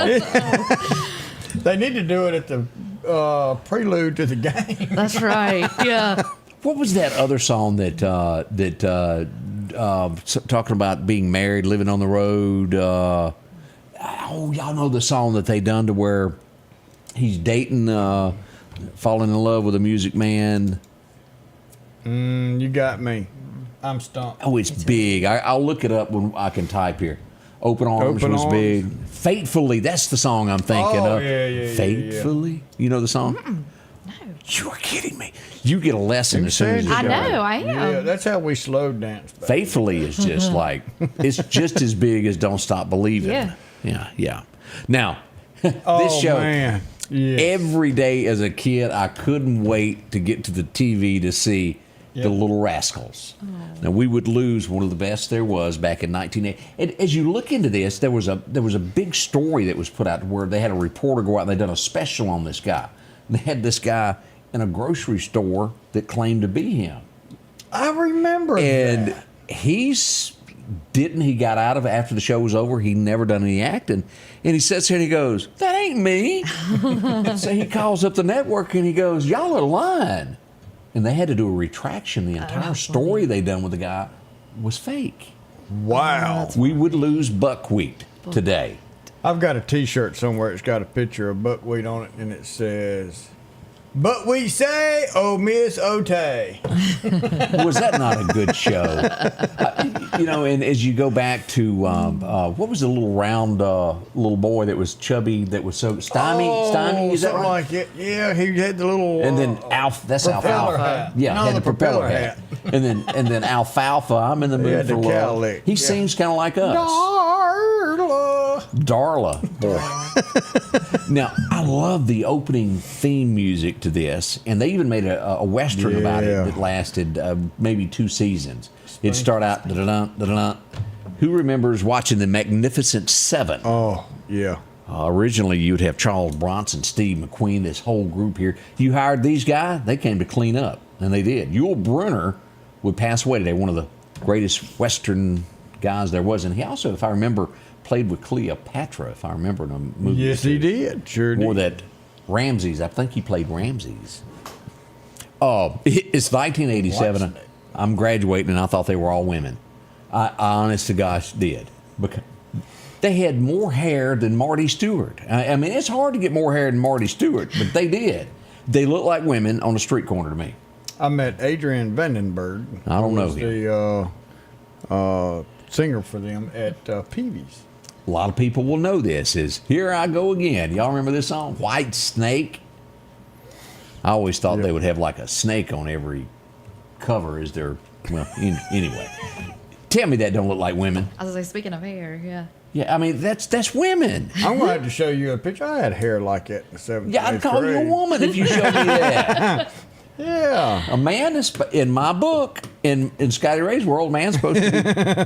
They need to do it at the prelude to the game.
that's right. Yeah.
What was that other song that talking about being married, living on the road? Y'all know the song that they done to where he's dating, falling in love with a music man.
You got me. I'm stumped.
Oh, it's big. I'll look it up when I can type here. Open Arms
Open
was
Arms.
big. Faithfully, that's the song I'm thinking of.
Yeah.
Faithfully? You know the song?
No.
You are kidding me. You get a lesson as soon as you
I
go.
know, I am.
Yeah, that's how we slow dance. Back.
Faithfully is just like, it's just as big as Don't Stop Believing. Yeah. Now, this show,
man. Yes.
every day as a kid, I couldn't wait to get to the TV to see The Little Rascals. Now, we would lose one of the best there was back in 1980. And as you look into this, there was a big story that was put out where they had a reporter go out and they done a special on this guy. And they had this guy in a grocery store that claimed to be him.
I remember
And
that.
he got out of it after the show was over. He never done any acting. And he sits here and he goes, that ain't me. So he calls up the network and he goes, y'all are lying. And they had to do a retraction. The entire story they done with the guy was fake.
Wow.
We would lose buckwheat today.
I've got a T-shirt somewhere. It's got a picture of buckwheat on it, and it says, "But we say, oh Miss Otay."
Was that not a good show? And as you go back to what was the little round little boy that was chubby that was so Stymie? Is that
something
right?
like it. Yeah, he had the little.
And then that's
propeller
Alfalfa.
hat.
Yeah,
No,
had
the
the propeller
propeller
hat. And then Alfalfa. I'm in the mood
had
for
the
love.
cowlick.
He
Yeah.
seems kind of like us. Darla. Boy. Now, I love the opening theme music to this, and they even made a Western about it that lasted maybe 2 seasons. It'd start out, da-da-dun, da-da-dun. Who remembers watching The Magnificent Seven?
Oh, yeah.
Originally, you'd have Charles Bronson, Steve McQueen, this whole group here. You hired these guys, they came to clean up, and they did. Yul Brynner would pass away today, one of the greatest Western guys there was. And he also, if I remember, played with Cleopatra, if I remember, in a movie.
Yes, he did. Sure did.
Or that Ramses. I think he played Ramses. It's 1987. I'm graduating, and I thought they were all women. I honest to gosh did. Because they had more hair than Marty Stewart. I mean, it's hard to get more hair than Marty Stewart, but they did. They looked like women on the street corner to me.
I met Adrian Vandenberg.
I don't know
who
him.
was the singer for them at Peavy's.
A lot of people will know this is Here I Go Again. Y'all remember this song? White Snake? I always thought they would have like a snake on every cover as their, anyway. Tell me that don't look like women.
I was like, speaking of hair, yeah.
Yeah, I mean, that's women.
I'm going to have to show you a picture. I had hair like that in the 7th
Yeah, I'd
and 8th
call you a
grade.
woman if you showed me that.
Yeah.
A man is, in my book, in Scotty Ray's world, man's supposed to be,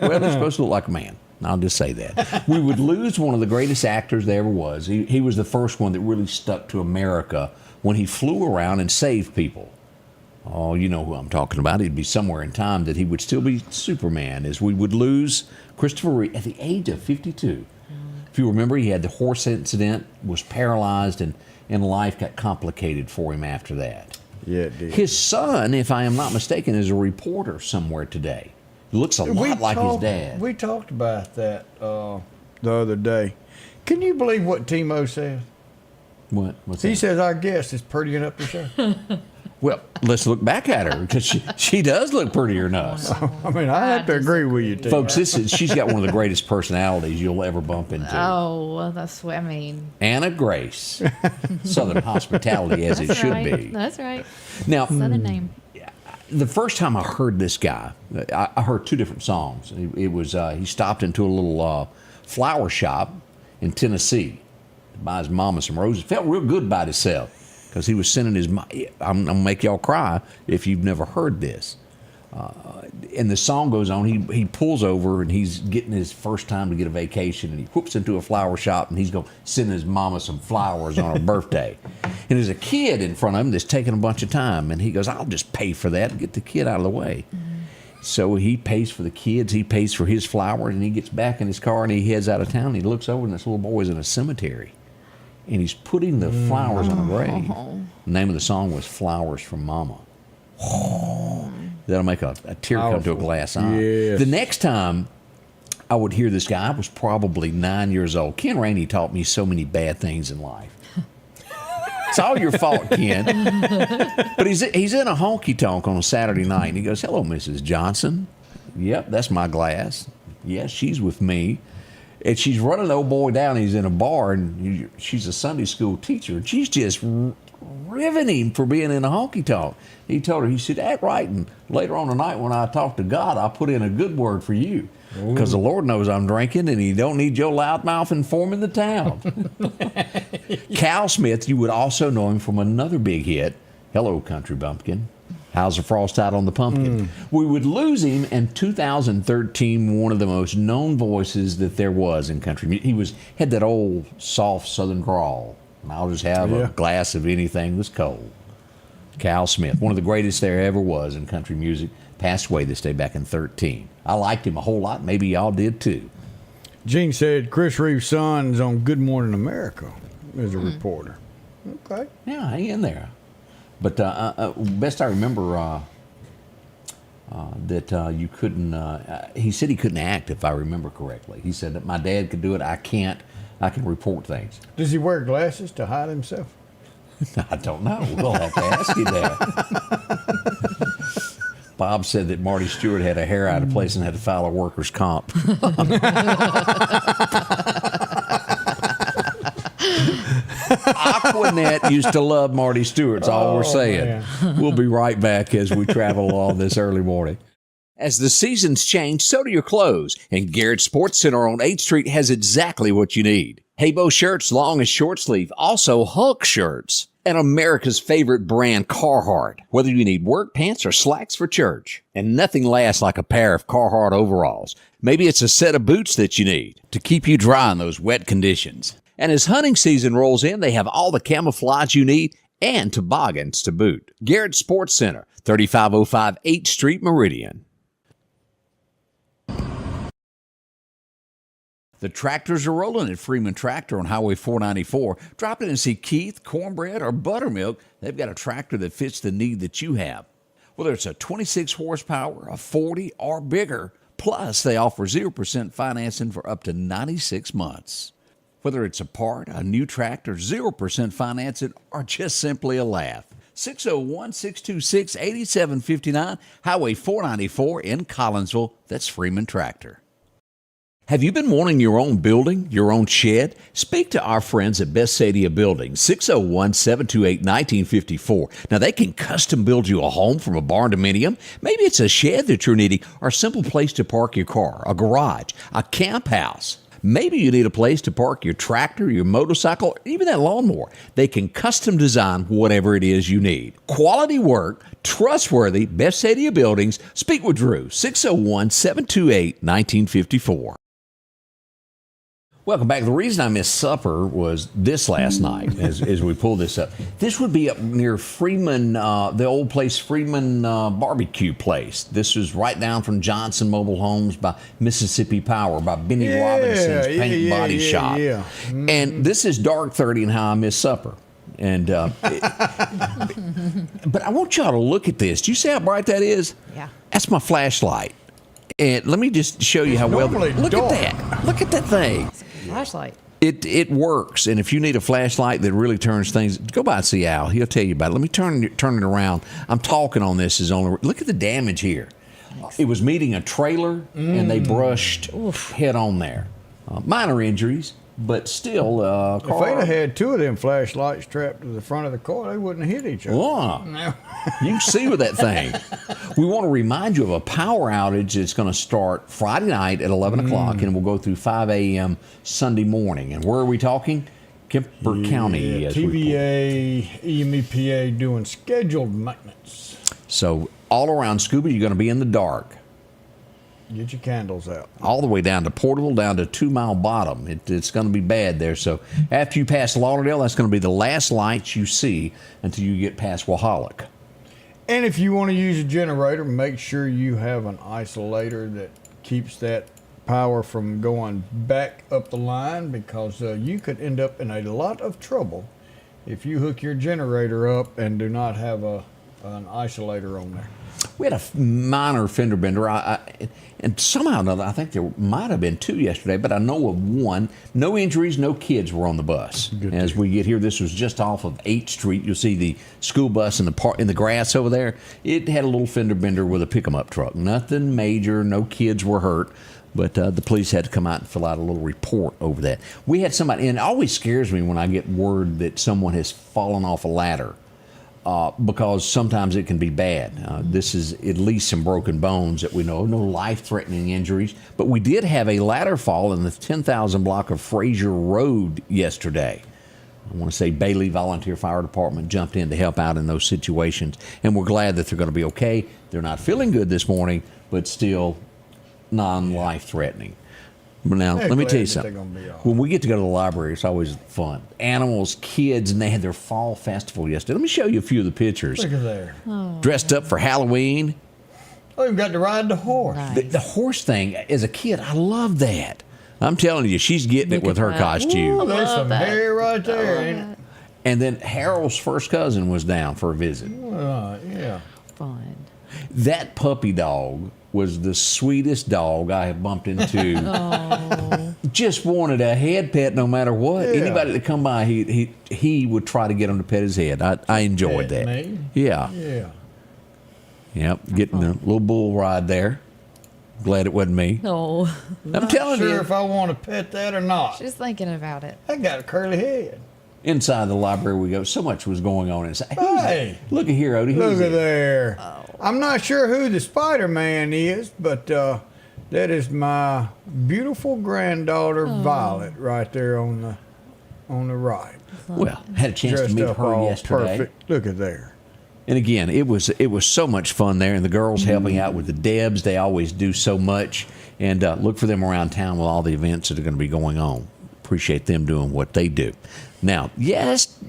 well, they're supposed to look like a man. I'll just say that. We would lose one of the greatest actors there ever was. He was the first one that really stuck to America when he flew around and saved people. Oh, you know who I'm talking about. He'd be somewhere in time that he would still be Superman, as we would lose Christopher Reeve at the age of 52. If you remember, he had the horse incident, was paralyzed, and life got complicated for him after that.
Yeah, it did.
His son, if I am not mistaken, is a reporter somewhere today. He looks a lot like his dad.
We talked about that the other day. Can you believe what Timo said?
What's
He
that?
says our guest is prettying up the show.
Well, let's look back at her because she does look prettier than us.
I mean, I have to agree with you, Timo.
Folks, she's got one of the greatest personalities you'll ever bump into.
Oh, well, that's what I mean.
Anna Grace. Southern hospitality as it
That's
should
right.
be.
That's right.
Now,
Southern name.
the first time I heard this guy, I heard 2 different songs. It was he stopped into a little flower shop in Tennessee to buy his mama some roses. Felt real good about himself because he was sending his. I'm gonna make y'all cry if you've never heard this. And the song goes on. He pulls over and he's getting his first time to get a vacation, and he whoops into a flower shop and he's going to send his mama some flowers on her birthday. And there's a kid in front of him that's taking a bunch of time, and he goes, "I'll just pay for that and get the kid out of the way." So he pays for the kids, he pays for his flowers, and he gets back in his car and he heads out of town. And he looks over and this little boy's in a cemetery, and he's putting the flowers on a grave. The name of the song was "Flowers from Mama." That'll make a tear come to a glass eye.
Yes.
The next time I would hear this guy, I was probably 9 years old. Ken Rainey taught me so many bad things in life. It's all your fault, Ken. But he's in a honky-tonk on a Saturday night, and he goes, "Hello, Mrs. Johnson." "Yep, that's my glass." "Yes, she's with me." And she's running the old boy down. He's in a bar, and she's a Sunday school teacher. And she's just riveting him for being in a honky tonk. He told her, he said, act right, and later on tonight when I talk to God, I'll put in a good word for you. Because the Lord knows I'm drinking, and he don't need your loudmouth informing the town. Cal Smith, you would also know him from another big hit, Hello, Country Bumpkin. How's the frost out on the pumpkin? We would lose him in 2013, one of the most known voices that there was in country music. He had that old soft southern drawl. I'll just have a glass of anything that's cold. Cal Smith, one of the greatest there ever was in country music, passed away this day back in 2013. I liked him a whole lot. Maybe y'all did too.
Gene said Chris Reeves' son's on Good Morning America as a reporter. Okay.
Yeah, hang in there. But best I remember that you couldn't, he said he couldn't act, if I remember correctly. He said that my dad could do it. I can't. I can report things.
Does he wear glasses to hide himself?
I don't know. We'll have to ask you that. Bob said that Marty Stewart had a hair out of place and had to file a workers' comp. Aquanet used to love Marty Stewart. That's all we're saying. Man. We'll be right back as we travel along this early morning. As the seasons change, so do your clothes. And Garrett Sports Center on 8th Street has exactly what you need. Haybo shirts, long and short sleeve. Also Hulk shirts. And America's favorite brand, Carhartt. Whether you need work pants or slacks for church. And nothing lasts like a pair of Carhartt overalls. Maybe it's a set of boots that you need to keep you dry in those wet conditions. And as hunting season rolls in, they have all the camouflage you need and toboggans to boot. Garrett Sports Center, 3505 8th Street, Meridian. The tractors are rolling at Freeman Tractor on Highway 494. Drop in and see Keith, Cornbread, or Buttermilk. They've got a tractor that fits the need that you have. Whether it's a 26 horsepower, a 40, or bigger. Plus, they offer 0% financing for up to 96 months. Whether it's a part, a new tractor, 0% financing, or just simply a laugh. 601-626-8759, Highway 494 in Collinsville. That's Freeman Tractor. Have you been wanting your own building, your own shed? Speak to our friends at Best Sadia Building, 601-728-1954. Now, they can custom build you a home from a barn dominium. Maybe it's a shed that you're needing or a simple place to park your car, a garage, a camp house. Maybe you need a place to park your tractor, your motorcycle, or even that lawnmower. They can custom design whatever it is you need. Quality work, trustworthy, Best Sadia Buildings. Speak with Drew, 601-728-1954. Welcome back. The reason I missed supper was this last night as we pulled this up. This would be up near Freeman, the old place, Freeman barbecue place. This was right down from Johnson Mobile Homes by Mississippi Power, by Benny Robinson's Paint Body Shop. Yeah. Mm-hmm. And this is Dark 30 and How I Missed Supper. And but I want y'all to look at this. Do you see how bright that is?
Yeah.
That's my flashlight. And let me just show you how well. Look at that. Look at that thing.
Flashlight.
It works, and if you need a flashlight that really turns things, go by and see Al. He'll tell you about it. Let me turn it around. I'm talking on this. Look at the damage here. Thanks. It was meeting a trailer, and they brushed head on there. Minor injuries, but still.
If they'd have had two of them flashlights strapped to the front of the car, they wouldn't have hit each other.
No. You can see with that thing. We want to remind you of a power outage that's going to start Friday night at 11 o'clock and will go through 5 a.m. Sunday morning. And where are we talking? Kemper County.
TVA, EMEPA doing scheduled maintenance.
So all around Scuba, you're going to be in the dark.
Get your candles out.
All the way down to Porterville, down to 2 Mile Bottom. It's going to be bad there. So after you pass Lauderdale, that's going to be the last lights you see until you get past Waholic.
And if you want to use a generator, make sure you have an isolator that keeps that power from going back up the line, because you could end up in a lot of trouble if you hook your generator up and do not have an isolator on there.
We had a minor fender bender, and somehow or another, I think there might have been two yesterday, but I know of one. No injuries, no kids were on the bus. As we get here, this was just off of 8th Street. You'll see the school bus in the grass over there. It had a little fender bender with a pick-em-up truck. Nothing major, no kids were hurt. But the police had to come out and fill out a little report over that. We had somebody, and it always scares me when I get word that someone has fallen off a ladder, because sometimes it can be bad. This is at least some broken bones that we know, no life-threatening injuries. But we did have a ladder fall in the 10,000 block of Frazier Road yesterday. I want to say Bailey Volunteer Fire Department jumped in to help out in those situations, and we're glad that they're going to be okay. They're not feeling good this morning, but still non-life-threatening. But now, let me tell you something. When we get to go to the library, it's always fun. Animals, kids, and they had their fall festival yesterday. Let me show you a few of the pictures.
Look at there.
Dressed up for Halloween.
Oh, you got to ride the horse.
The horse thing, as a kid, I love that. I'm telling you, she's getting it with her costume.
Ooh, there's some hair right there, ain't it?
And then Harold's first cousin was down for a visit.
Yeah.
Fun.
That puppy dog was the sweetest dog I have bumped into. Just wanted a head pet no matter what.
Yeah.
Anybody that come by, he would try to get him to pet his head. I enjoyed that.
Me?
Yeah.
Yeah.
Yep. Getting a little bull ride there. Glad it wasn't me.
No.
I'm telling
sure
you.
if I want to pet that or not.
She's thinking about it.
I got a curly head.
Inside the library we go. So much was going on inside.
Hey,
look at here, Odie.
Look at there. I'm not sure who the Spider-Man is, but that is my beautiful granddaughter Violet right there on the right.
Well, had a chance to
Dressed
meet
up
her
all
yesterday.
Perfect. Look at there.
And again, it was so much fun there, and the girls helping out with the Debs. They always do so much, and look for them around town with all the events that are going to be going on. Appreciate them doing what they do. Now, yes,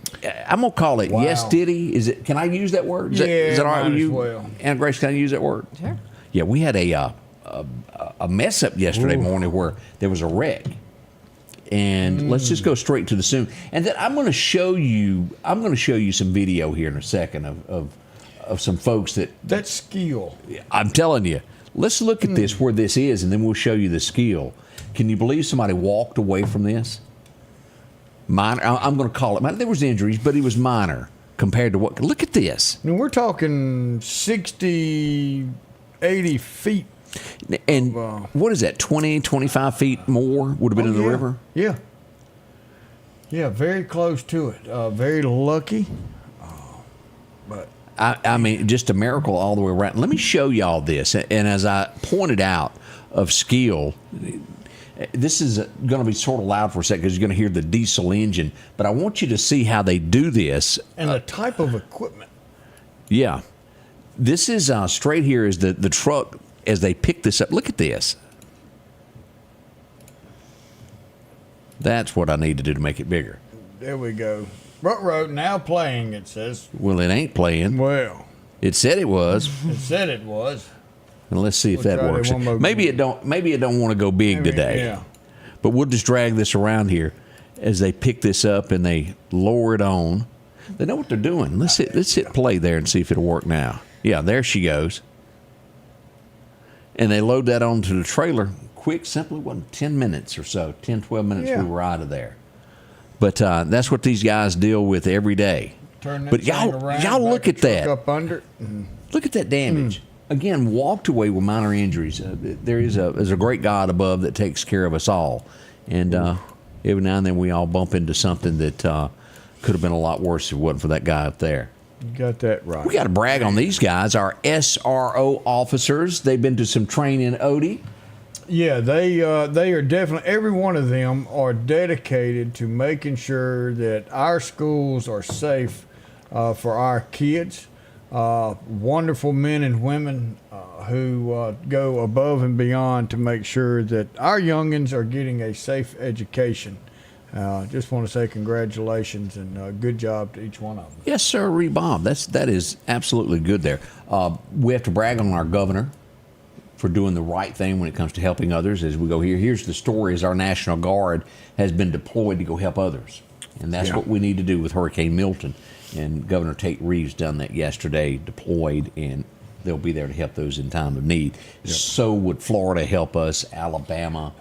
I'm gonna call it yes, Diddy. Is it? Can I use that word? Is that all right with you?
Well.
Anna Grace, can I use that word?
Sure.
Yeah, we had a mess up yesterday morning where there was a wreck. And let's just go straight to the soon. And then I'm going to show you some video here in a second of some folks
that skill.
I'm telling you. Let's look at this where this is, and then we'll show you the skill. Can you believe somebody walked away from this? Minor. I'm going to call it minor. There was injuries, but it was minor compared to what. Look at this.
I mean, we're talking 60, 80 feet.
And what is that, 20, 25 feet more would have been in the river?
Yeah. Yeah, very close to it. Very lucky. But
I mean, just a miracle all the way around. Let me show you all this. And as I pointed out of skill, this is going to be sort of loud for a second because you're going to hear the diesel engine. But I want you to see how they do this.
And the type of equipment.
Yeah. This is straight here is the truck as they pick this up. Look at this. That's what I need to do to make it bigger.
There we go. Road now playing, it says.
Well, it ain't playing.
Well.
It said it was.
It said it was.
And let's see if that works. Maybe it don't want to go big today.
Yeah.
But we'll just drag this around here as they pick this up and they lower it on. They know what they're doing. Let's hit play there and see if it'll work now. Yeah, there she goes. And they load that onto the trailer quick, simple. It wasn't 10 minutes or so, 10, 12 minutes, we were out of there. But that's what these guys deal with every day.
Turn that
but
thing around,
y'all look at that.
Up under.
Look at that damage. Again, walked away with minor injuries. There's a great God above that takes care of us all. And every now and then we all bump into something that could have been a lot worse if it wasn't for that guy up there.
You got that right.
We got to brag on these guys, our SRO officers. They've been to some training, Odie.
Yeah, they are definitely, every one of them are dedicated to making sure that our schools are safe for our kids. Wonderful men and women who go above and beyond to make sure that our youngins are getting a safe education. Just want to say congratulations and good job to each one of them.
Yes, sir, Bob. That is absolutely good there. We have to brag on our governor for doing the right thing when it comes to helping others as we go here. Here's the story as our National Guard has been deployed to go help others. And that's what we need to do with Hurricane Milton. And Governor Tate Reeves done that yesterday, deployed, and they'll be there to help those in time of need. Yep. So would Florida help us, Alabama.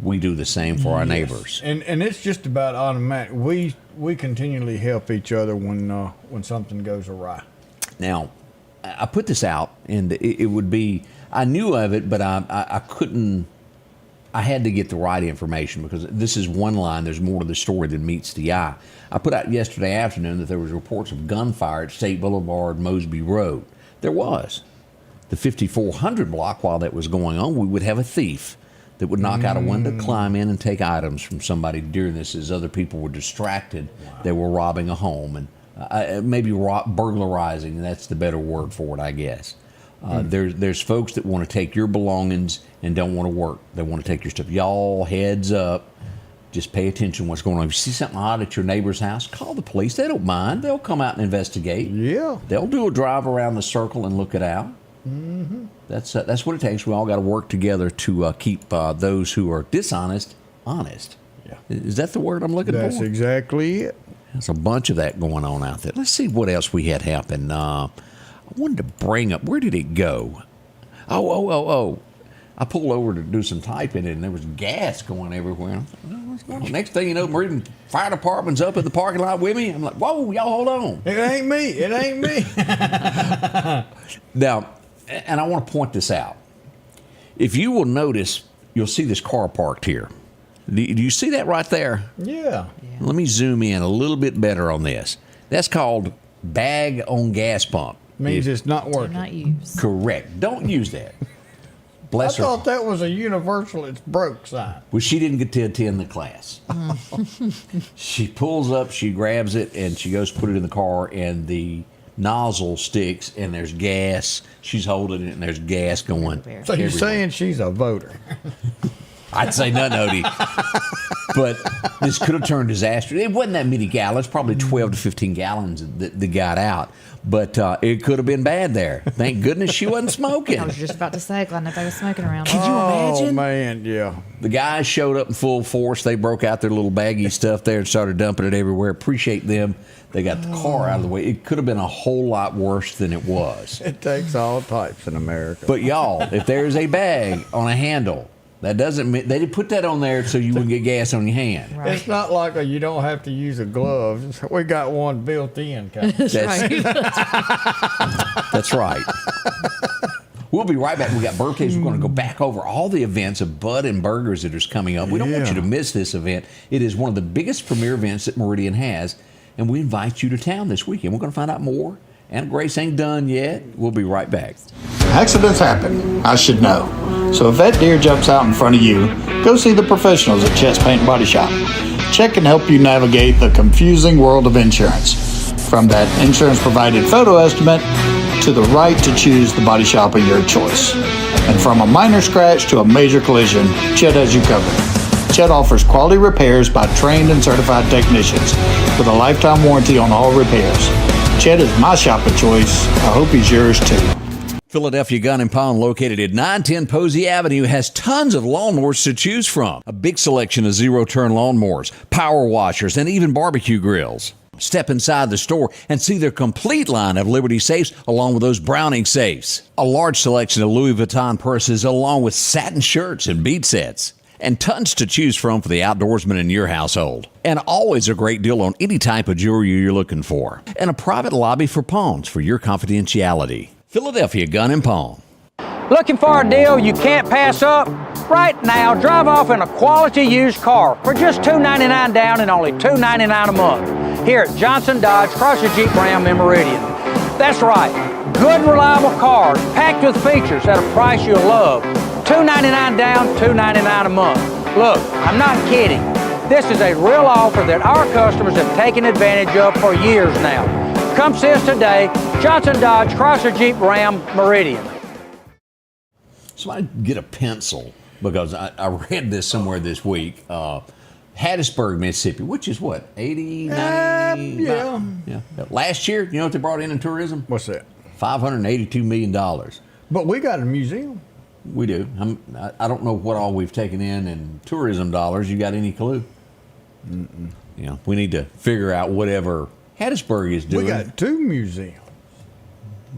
We do the same for our neighbors.
And it's just about automatic. We continually help each other when something goes awry.
Now, I put this out, and it would be, I knew of it, but I couldn't I had to get the right information because this is one line. There's more to the story than meets the eye. I put out yesterday afternoon that there was reports of gunfire at State Boulevard, Mosby Road. There was. The 5400 block, while that was going on, we would have a thief that would knock out a window, climb in, and take items from somebody during this as other people were distracted. Wow. They were robbing a home and maybe burglarizing. That's the better word for it, I guess. There's folks that want to take your belongings and don't want to work. They want to take your stuff. Y'all, heads up. Just pay attention to what's going on. If you see something odd at your neighbor's house, call the police. They don't mind. They'll come out and investigate.
Yeah.
They'll do a drive around the circle and look it out.
Mm-hmm.
That's what it takes. We all got to work together to keep those who are dishonest honest.
Yeah.
Is that the word I'm looking for?
That's exactly it.
There's a bunch of that going on out there. Let's see what else we had happen. I wanted to bring up, where did it go? Oh. I pulled over to do some typing, and there was gas going everywhere. I thought, well, what's going on? Next thing you know, Meridian Fire Department's up in the parking lot with me. I'm like, whoa, y'all hold on.
It ain't me. It ain't me.
Now, and I want to point this out. If you will notice, you'll see this car parked here. Do you see that right there?
Yeah.
Let me zoom in a little bit better on this. That's called bag on gas pump.
Means it's not working.
Do not use.
Correct. Don't use that. Bless her.
I thought that was a universal it's broke sign.
Well, she didn't get to attend the class. She pulls up, she grabs it, and she goes to put it in the car, and the nozzle sticks, and there's gas. She's holding it, and there's gas going.
So you're saying she's a voter?
I'd say nothing, Odie. But this could have turned disastrous. It wasn't that many gallons, probably 12 to 15 gallons that got out. But it could have been bad there. Thank goodness she wasn't smoking.
I was just about to say, glad nobody was smoking around.
Could you imagine?
Oh, man, yeah.
The guys showed up in full force. They broke out their little baggy stuff there and started dumping it everywhere. Appreciate them. They got the car out of the way. It could have been a whole lot worse than it was.
It takes all types in America.
But y'all, if there's a bag on a handle, that doesn't mean they didn't put that on there so you wouldn't get gas on your hand.
Right.
It's not like you don't have to use a glove. We got one built in.
That's right. We'll be right back. We got birthdays. We're going to go back over all the events of Bud and Burgers that is coming up. We don't want you to miss this event. It is one of the biggest premier events that Meridian has, and we invite you to town this weekend. We're going to find out more. Anna Grace ain't done yet. We'll be right back.
Accidents happen. I should know. So if that deer jumps out in front of you, go see the professionals at Chet's Paint and Body Shop. Chet can help you navigate the confusing world of insurance. From that insurance-provided photo estimate to the right to choose the body shop of your choice. And from a minor scratch to a major collision, Chet has you covered. Chet offers quality repairs by trained and certified technicians with a lifetime warranty on all repairs. Chet is my shop of choice. I hope he's yours too.
Philadelphia Gun and Pawn, located at 910 Posey Avenue, has tons of lawnmowers to choose from. A big selection of zero-turn lawnmowers, power washers, and even barbecue grills. Step inside the store and see their complete line of Liberty safes along with those Browning safes. A large selection of Louis Vuitton purses along with satin shirts and bead sets. And tons to choose from for the outdoorsman in your household. And always a great deal on any type of jewelry you're looking for. And a private lobby for pawns for your confidentiality. Philadelphia Gun and Pawn.
Looking for a deal you can't pass up? Right now, drive off in a quality used car for just $299 down and only $299 a month here at Johnson Dodge Chrysler Jeep Ram in Meridian. That's right, good reliable cars packed with features at a price you'll love. $299 down, $299 a month. Look, I'm not kidding. This is a real offer that our customers have taken advantage of for years now. Come see us today, Johnson Dodge Chrysler Jeep Ram Meridian.
Somebody get a pencil, because I read this somewhere this week. Hattiesburg, Mississippi, which is what, 80, 90?
Yeah.
Last year, you know what they brought in tourism?
What's that?
$582 million.
But we got a museum.
We do. I don't know what all we've taken in tourism dollars. You got any clue?
Mm-mm.
Yeah, we need to figure out whatever Hattiesburg is doing.
We got 2 museums.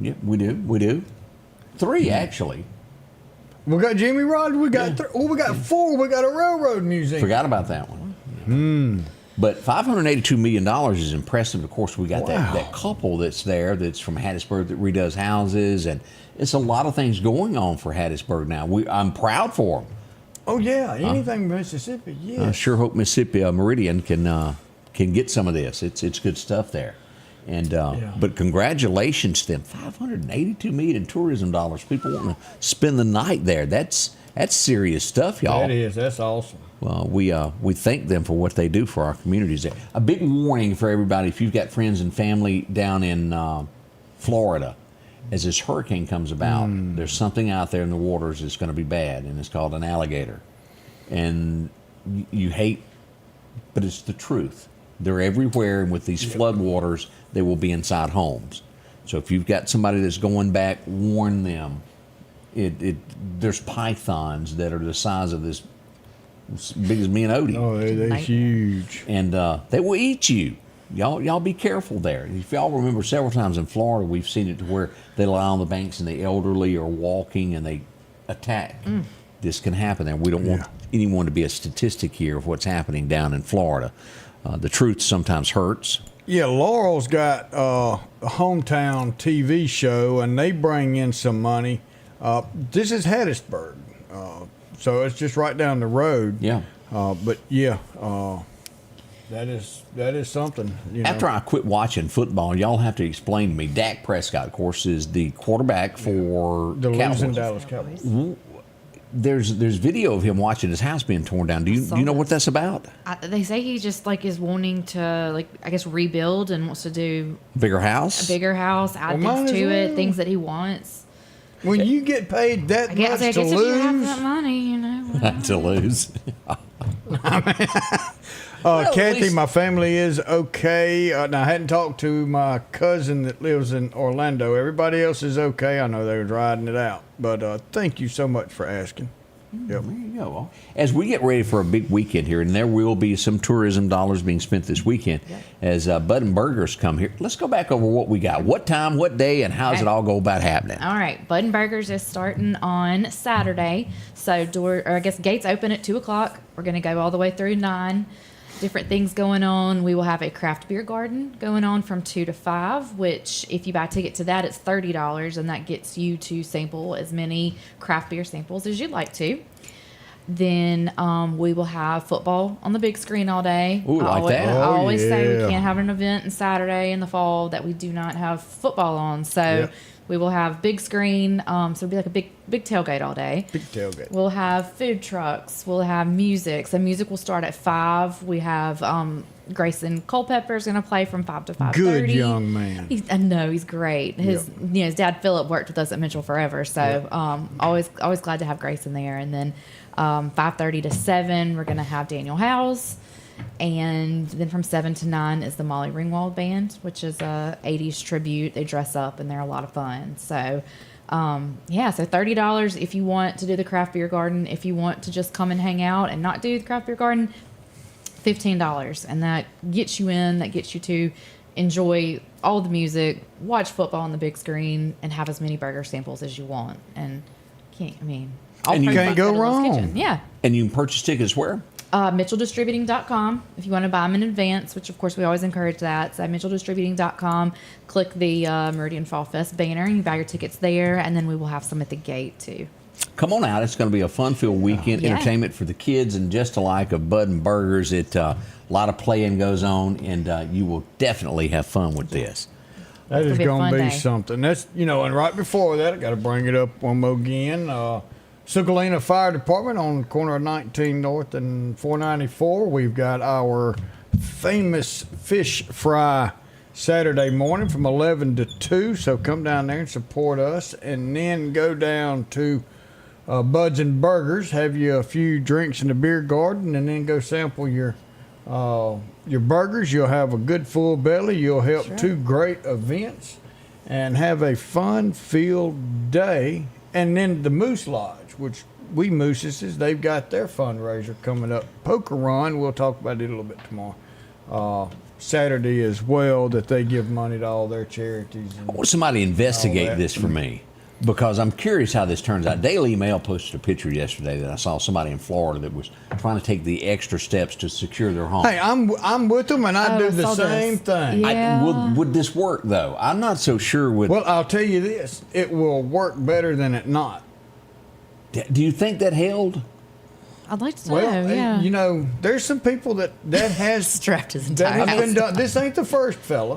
Yep, we do. We do. 3, actually.
We got Jimmy Rogers. We got we got 4. We got a railroad museum.
Forgot about that one. But $582 million is impressive. Of course, we got that couple that's there that's from Hattiesburg that redoes houses, and it's a lot of things going on for Hattiesburg now. I'm proud for them.
Oh yeah, anything Mississippi. Yeah.
I sure hope Mississippi Meridian can get some of this. It's good stuff there. And but congratulations to them, $582 million in tourism dollars. People want to spend the night there. That's serious stuff, y'all.
That is. That's awesome.
Well, we thank them for what they do for our communities there. A big warning for everybody: if you've got friends and family down in Florida, as this hurricane comes about, there's something out there in the waters that's going to be bad, and it's called an alligator. And you hate, but it's the truth. They're everywhere, and with these floodwaters, they will be inside homes. So if you've got somebody that's going back, warn them. There's pythons that are the size of this, as big as me and Odie.
Oh, they're huge.
And they will eat you. Y'all be careful there. If y'all remember, several times in Florida, we've seen it to where they lie on the banks and the elderly are walking and they attack. This can happen there. We don't want anyone to be a statistic here of what's happening down in Florida. The truth sometimes hurts.
Yeah, Laurel's got a hometown TV show, and they bring in some money. This is Hattiesburg, so it's just right down the road.
Yeah.
But yeah, that is something. You know.
After I quit watching football, y'all have to explain to me. Dak Prescott, of course, is the quarterback for
the
Cowboys.
losing Dallas Cowboys.
There's video of him watching his house being torn down. Do you know what that's about?
They say he just is wanting to I guess rebuild and wants to do
Bigger house?
a bigger house, add things to it, things that he wants.
When you get paid that much
I guess
to
if you have
lose,
that money,
to lose.
Kathy, my family is okay. Now, I hadn't talked to my cousin that lives in Orlando. Everybody else is okay. I know they were riding it out. But thank you so much for asking. Yep.
There you go. Well, as we get ready for a big weekend here, and there will be some tourism dollars being spent this weekend, as Bud and Burgers come here, let's go back over what we got. What time, what day, and how does it all go about happening?
All right, Bud and Burgers is starting on Saturday. So gates open at 2 o'clock. We're going to go all the way through 9. Different things going on. We will have a craft beer garden going on from 2 to 5, which if you buy a ticket to that, it's $30, and that gets you to sample as many craft beer samples as you'd like to. Then we will have football on the big screen all day.
Ooh, that.
I always say we can't have an event on Saturday in the fall that we do not have football on. So we will have big screen. So it'll be like a big tailgate all day.
Big tailgate.
We'll have food trucks. We'll have music. So music will start at 5. We have Grayson Culpepper is going to play from 5 to 5:30.
Good young man.
I know he's great. His dad Philip worked with us at Mitchell forever, so always glad to have Grayson there. And then 5:30 to 7 we're going to have Daniel Howes, and then from 7 to 9 is the Molly Ringwald Band, which is a 80s tribute. They dress up and they're a lot of fun. So so $30 if you want to do the craft beer garden. If you want to just come and hang out and not do the craft beer garden, $15, and that gets you in. That gets you to enjoy all the music, watch football on the big screen, and have as many burger samples as you want. And you
can't go wrong.
Kitchen. Yeah.
And you can purchase tickets where?
MitchellDistributing.com if you want to buy them in advance, which of course we always encourage that. So MitchellDistributing.com, click the Meridian Fall Fest banner, and you buy your tickets there, and then we will have some at the gate too.
Come on out. It's going to be a fun-filled weekend. Entertainment for the kids, and just alike of Bud and Burgers. A lot of playing goes on, and you will definitely have fun with this.
That is going to be something. That's and right before that, I got to bring it up one more again. Sugalena Fire Department on the corner of 19 North and 494. We've got our famous fish fry Saturday morning from 11 to 2. So come down there and support us, and then go down to Buds and Burgers, have you a few drinks in the beer garden, and then go sample your burgers. You'll have a good full belly. You'll help 2 great events and have a fun-filled day. And then the Moose Lodge, which we Mooses, they've got their fundraiser coming up. Poker Run, we'll talk about it a little bit tomorrow. Saturday as well, that they give money to all their charities.
I want somebody to investigate this for me, because I'm curious how this turns out. Daily Mail posted a picture yesterday that I saw somebody in Florida that was trying to take the extra steps to secure their home.
Hey, I'm with them, and I do the same thing.
Would this work, though? I'm not so sure.
Well, I'll tell you this. It will work better than it not.
Do you think that held?
I'd like to
Well,
know. Yeah.
you know, there's some people that has
strapped his
that
entire
has been
house.
done. This ain't the first fella.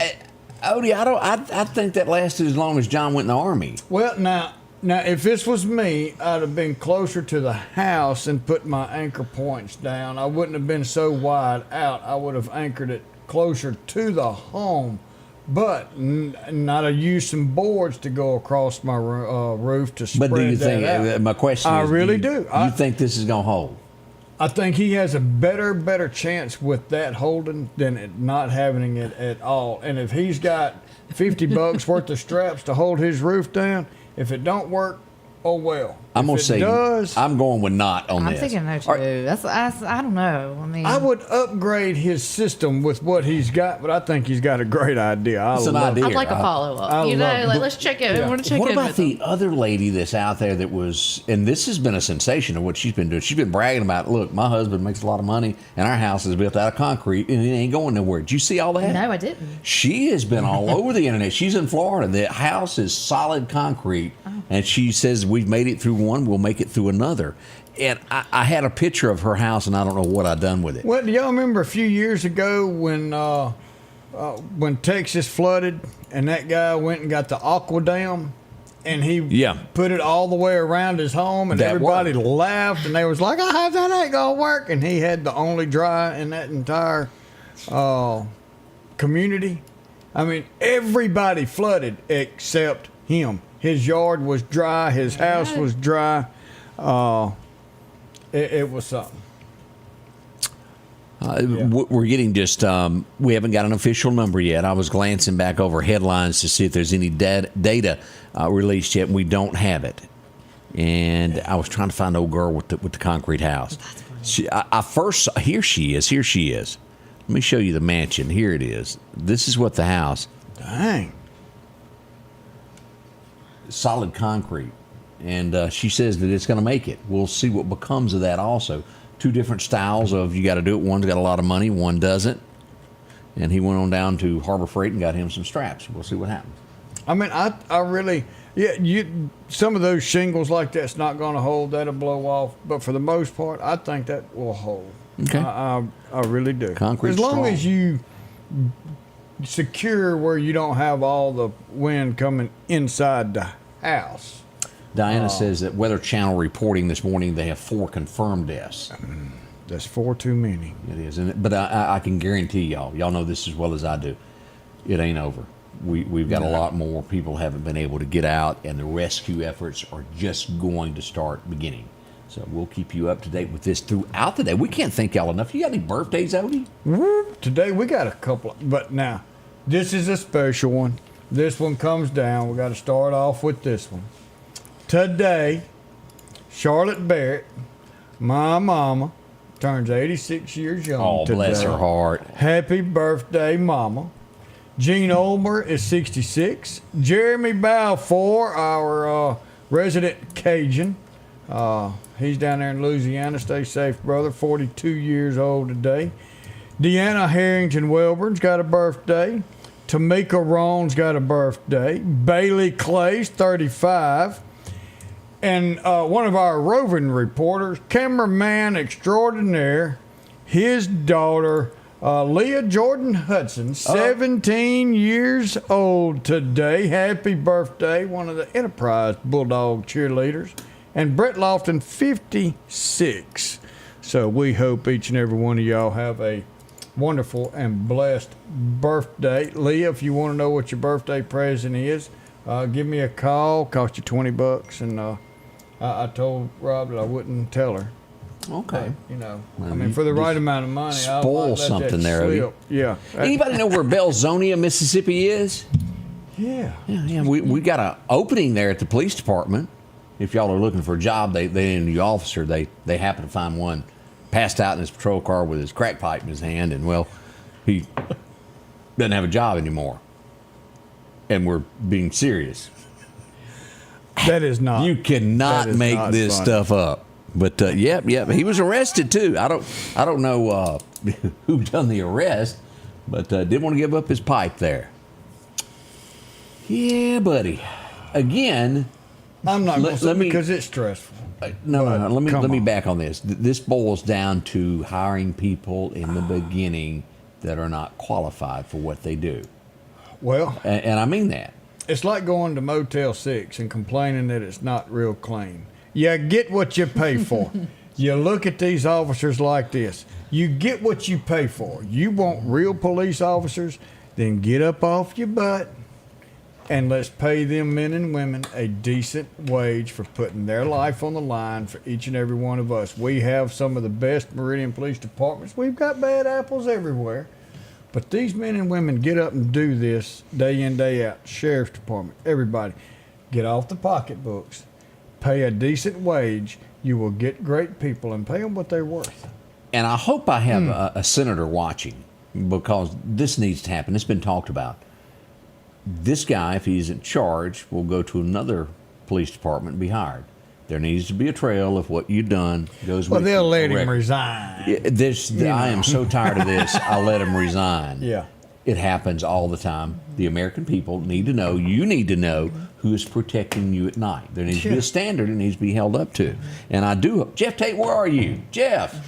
Odie, I think that lasted as long as John went in the Army.
Well, now, if this was me, I'd have been closer to the house and put my anchor points down. I wouldn't have been so wide out. I would have anchored it closer to the home, but not have used some boards to go across my roof to spread
But do you
that
think,
out.
my question
I
is,
really do.
You think this is going to hold?
I think he has a better chance with that holding than it not having it at all. And if he's got $50 worth of straps to hold his roof down, if it don't work, oh well.
I'm going to
If it
say,
does,
I'm going with not on
I'm
this.
thinking no too. That's I don't know. I mean,
I would upgrade his system with what he's got, but I think he's got a great idea.
It's an idea.
I'd like a follow up. You know, like let's check it. I want to check
What
in
about
with
the
them.
other lady that's out there that was, and this has been a sensation of what she's been doing. She's been bragging about, look, my husband makes a lot of money, and our house is built out of concrete, and it ain't going nowhere. Did you see all that?
No, I didn't.
She has been all over the internet. She's in Florida. The house is solid concrete, and she says we've made it through one, we'll make it through another. And I had a picture of her house, and I don't know what I've done with it.
Well, do y'all remember a few years ago when Texas flooded and that guy went and got the Aqua Dam and he put it all the way around his home and
That
everybody
worked.
laughed and they was like, "Oh, that ain't gonna work," and he had the only dry in that entire community. I mean, everybody flooded except him. His yard was dry. His house was dry. It was something.
We're getting just, we haven't got an official number yet. I was glancing back over headlines to see if there's any data released yet, and we don't have it. And I was trying to find the old girl with the concrete house. I first saw, here she is. Let me show you the mansion. Here it is. This is what the house.
Dang.
Solid concrete. And she says that it's going to make it. We'll see what becomes of that also. Two different styles of you got to do it. One's got a lot of money, one doesn't. And he went on down to Harbor Freight and got him some straps. We'll see what happens.
I mean, I really, some of those shingles like that's not going to hold. That'll blow off. But for the most part, I think that will hold.
Okay.
I really do.
Concrete
as long
strong.
as you secure where you don't have all the wind coming inside the house.
Diana says that Weather Channel reporting this morning they have 4 confirmed deaths.
That's 4 too many.
It is, but I can guarantee y'all know this as well as I do. It ain't over. We've got a lot more people haven't been able to get out, and the rescue efforts are just going to start beginning. So we'll keep you up to date with this throughout the day. We can't thank y'all enough. You got any birthdays, Odie?
Today we got a couple, but now this is a special one. This one comes down. We got to start off with this one. Today, Charlotte Barrett, my mama, turns 86 years young.
Oh,
today.
bless her heart.
Happy birthday, mama. Gene Olmer is 66. Jeremy Balfour, our resident Cajun, he's down there in Louisiana. Stay safe, brother. 42 years old today. Deanna Harrington Welburn's got a birthday. Tamika Rohn's got a birthday. Bailey Clay's 35. And one of our roving reporters, cameraman extraordinaire, his daughter, Leah Jordan Hudson, 17 years old today. Happy birthday, one of the Enterprise Bulldog cheerleaders. And Brett Lofton, 56. So we hope each and every one of y'all have a wonderful and blessed birthday. Leah, if you want to know what your birthday present is, give me a call. Cost you $20, and I told Rob that I wouldn't tell her.
Okay.
You know,
Well,
I mean, for the right amount of money, I
spoil
might let
something
that
there,
slip. Yeah.
Anybody know where Belzonia, Mississippi is?
Yeah.
Yeah. We got an opening there at the police department. If y'all are looking for a job, they need a new officer. They happen to find one passed out in his patrol car with his crack pipe in his hand, and well, he doesn't have a job anymore. And we're being serious.
That is not.
You cannot make this stuff up. But yep, he was arrested too. I don't know who done the arrest, but didn't want to give up his pipe there. Yeah, buddy. Again,
I'm not going to say
let me-
because it's stressful.
No. Let me
on.
back on this. This boils down to hiring people in the beginning that are not qualified for what they do.
Well,
And I mean that.
it's like going to Motel 6 and complaining that it's not real clean. You get what you pay for. You look at these officers like this. You get what you pay for. You want real police officers, then get up off your butt and let's pay them men and women a decent wage for putting their life on the line for each and every one of us. We have some of the best Meridian police departments. We've got bad apples everywhere. But these men and women get up and do this day in, day out. Sheriff's Department, everybody. Get off the pocketbooks. Pay a decent wage. You will get great people and pay them what they're worth.
And I hope I have a senator watching, because this needs to happen. It's been talked about. This guy, if he's in charge, will go to another police department and be hired. There needs to be a trail of what you've done goes
Well,
with
they'll
you.
let him
Correct.
resign.
I am so tired of this. I'll let him resign.
Yeah.
It happens all the time. The American people need to know, you need to know who is protecting you at night. There needs to be a standard it needs to be held up to. And I do. Jeff Tate, where are you? Jeff.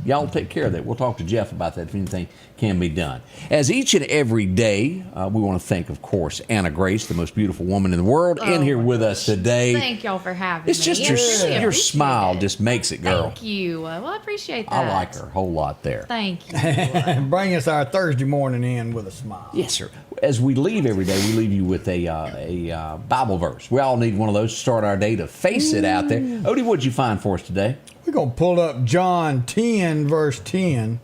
Y'all take care of that. We'll talk to Jeff about that if anything can be done. As each and every day, we want to thank, of course, Anna Grace, the most beautiful woman in the world, in here with us today.
Thank y'all for having
It's
me.
just
I really
your
appreciate
smile
it.
just makes it, girl.
Thank you. Well, I appreciate that.
I like her a whole lot there.
Thank you.
Bring us our Thursday morning in with a smile.
Yes, sir. As we leave every day, we leave you with a Bible verse. We all need one of those to start our day to face it out there. Odie, what'd you find for us today?
We're going to pull up John 10, verse 10.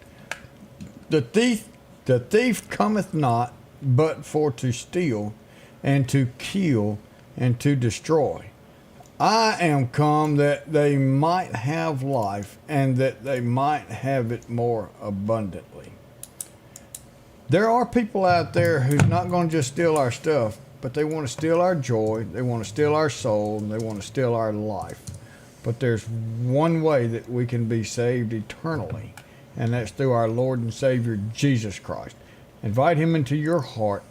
The thief cometh not, but for to steal, and to kill, and to destroy. I am come that they might have life, and that they might have it more abundantly. There are people out there who's not going to just steal our stuff, but they want to steal our joy, they want to steal our soul, and they want to steal our life. But there's one way that we can be saved eternally, and that's through our Lord and Savior, Jesus Christ. Invite him into your heart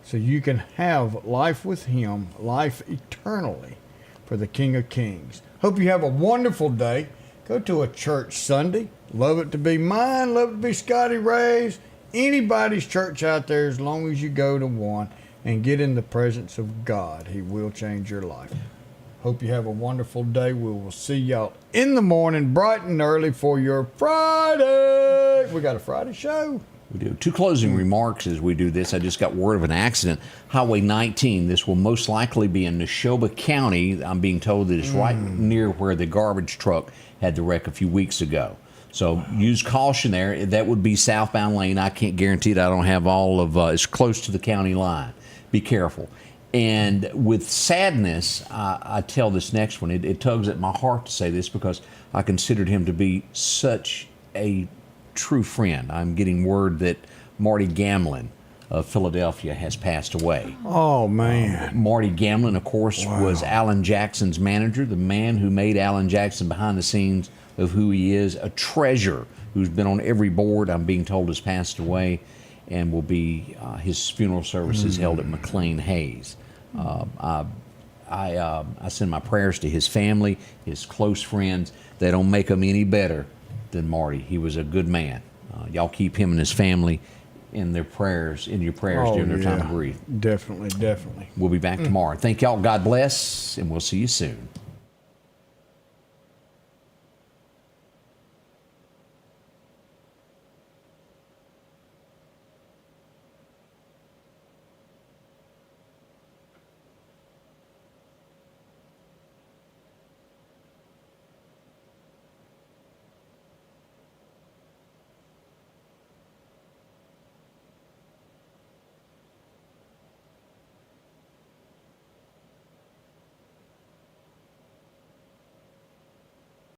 so you can have life with him, life eternally for the King of Kings. Hope you have a wonderful day. Go to a church Sunday. Love it to be mine, love it to be Scotty Ray's, anybody's church out there, as long as you go to one and get in the presence of God. He will change your life. Hope you have a wonderful day. We will see y'all in the morning, bright and early, for your Friday. We got a Friday show.
We do. Two closing remarks as we do this. I just got word of an accident. Highway 19. This will most likely be in Neshoba County. I'm being told that it's right near where the garbage truck had the wreck a few weeks ago. So use caution there. That would be southbound lane. I can't guarantee it. I don't have all of it's close to the county line. Be careful. And with sadness, I tell this next one. It tugs at my heart to say this because I considered him to be such a true friend. I'm getting word that Marty Gamlin of Philadelphia has passed away.
Oh, man.
Marty Gamlin, of course, was Alan Jackson's manager, the man who made Alan Jackson behind the scenes of who he is, a treasure who's been on every board, I'm being told, has passed away, and will be his funeral services held at McLean Hayes. I send my prayers to his family, his close friends. They don't make him any better than Marty. He was a good man. Y'all keep him and his family in your prayers during their time of grief.
Definitely.
We'll be back tomorrow. Thank y'all. God bless, and we'll see you soon.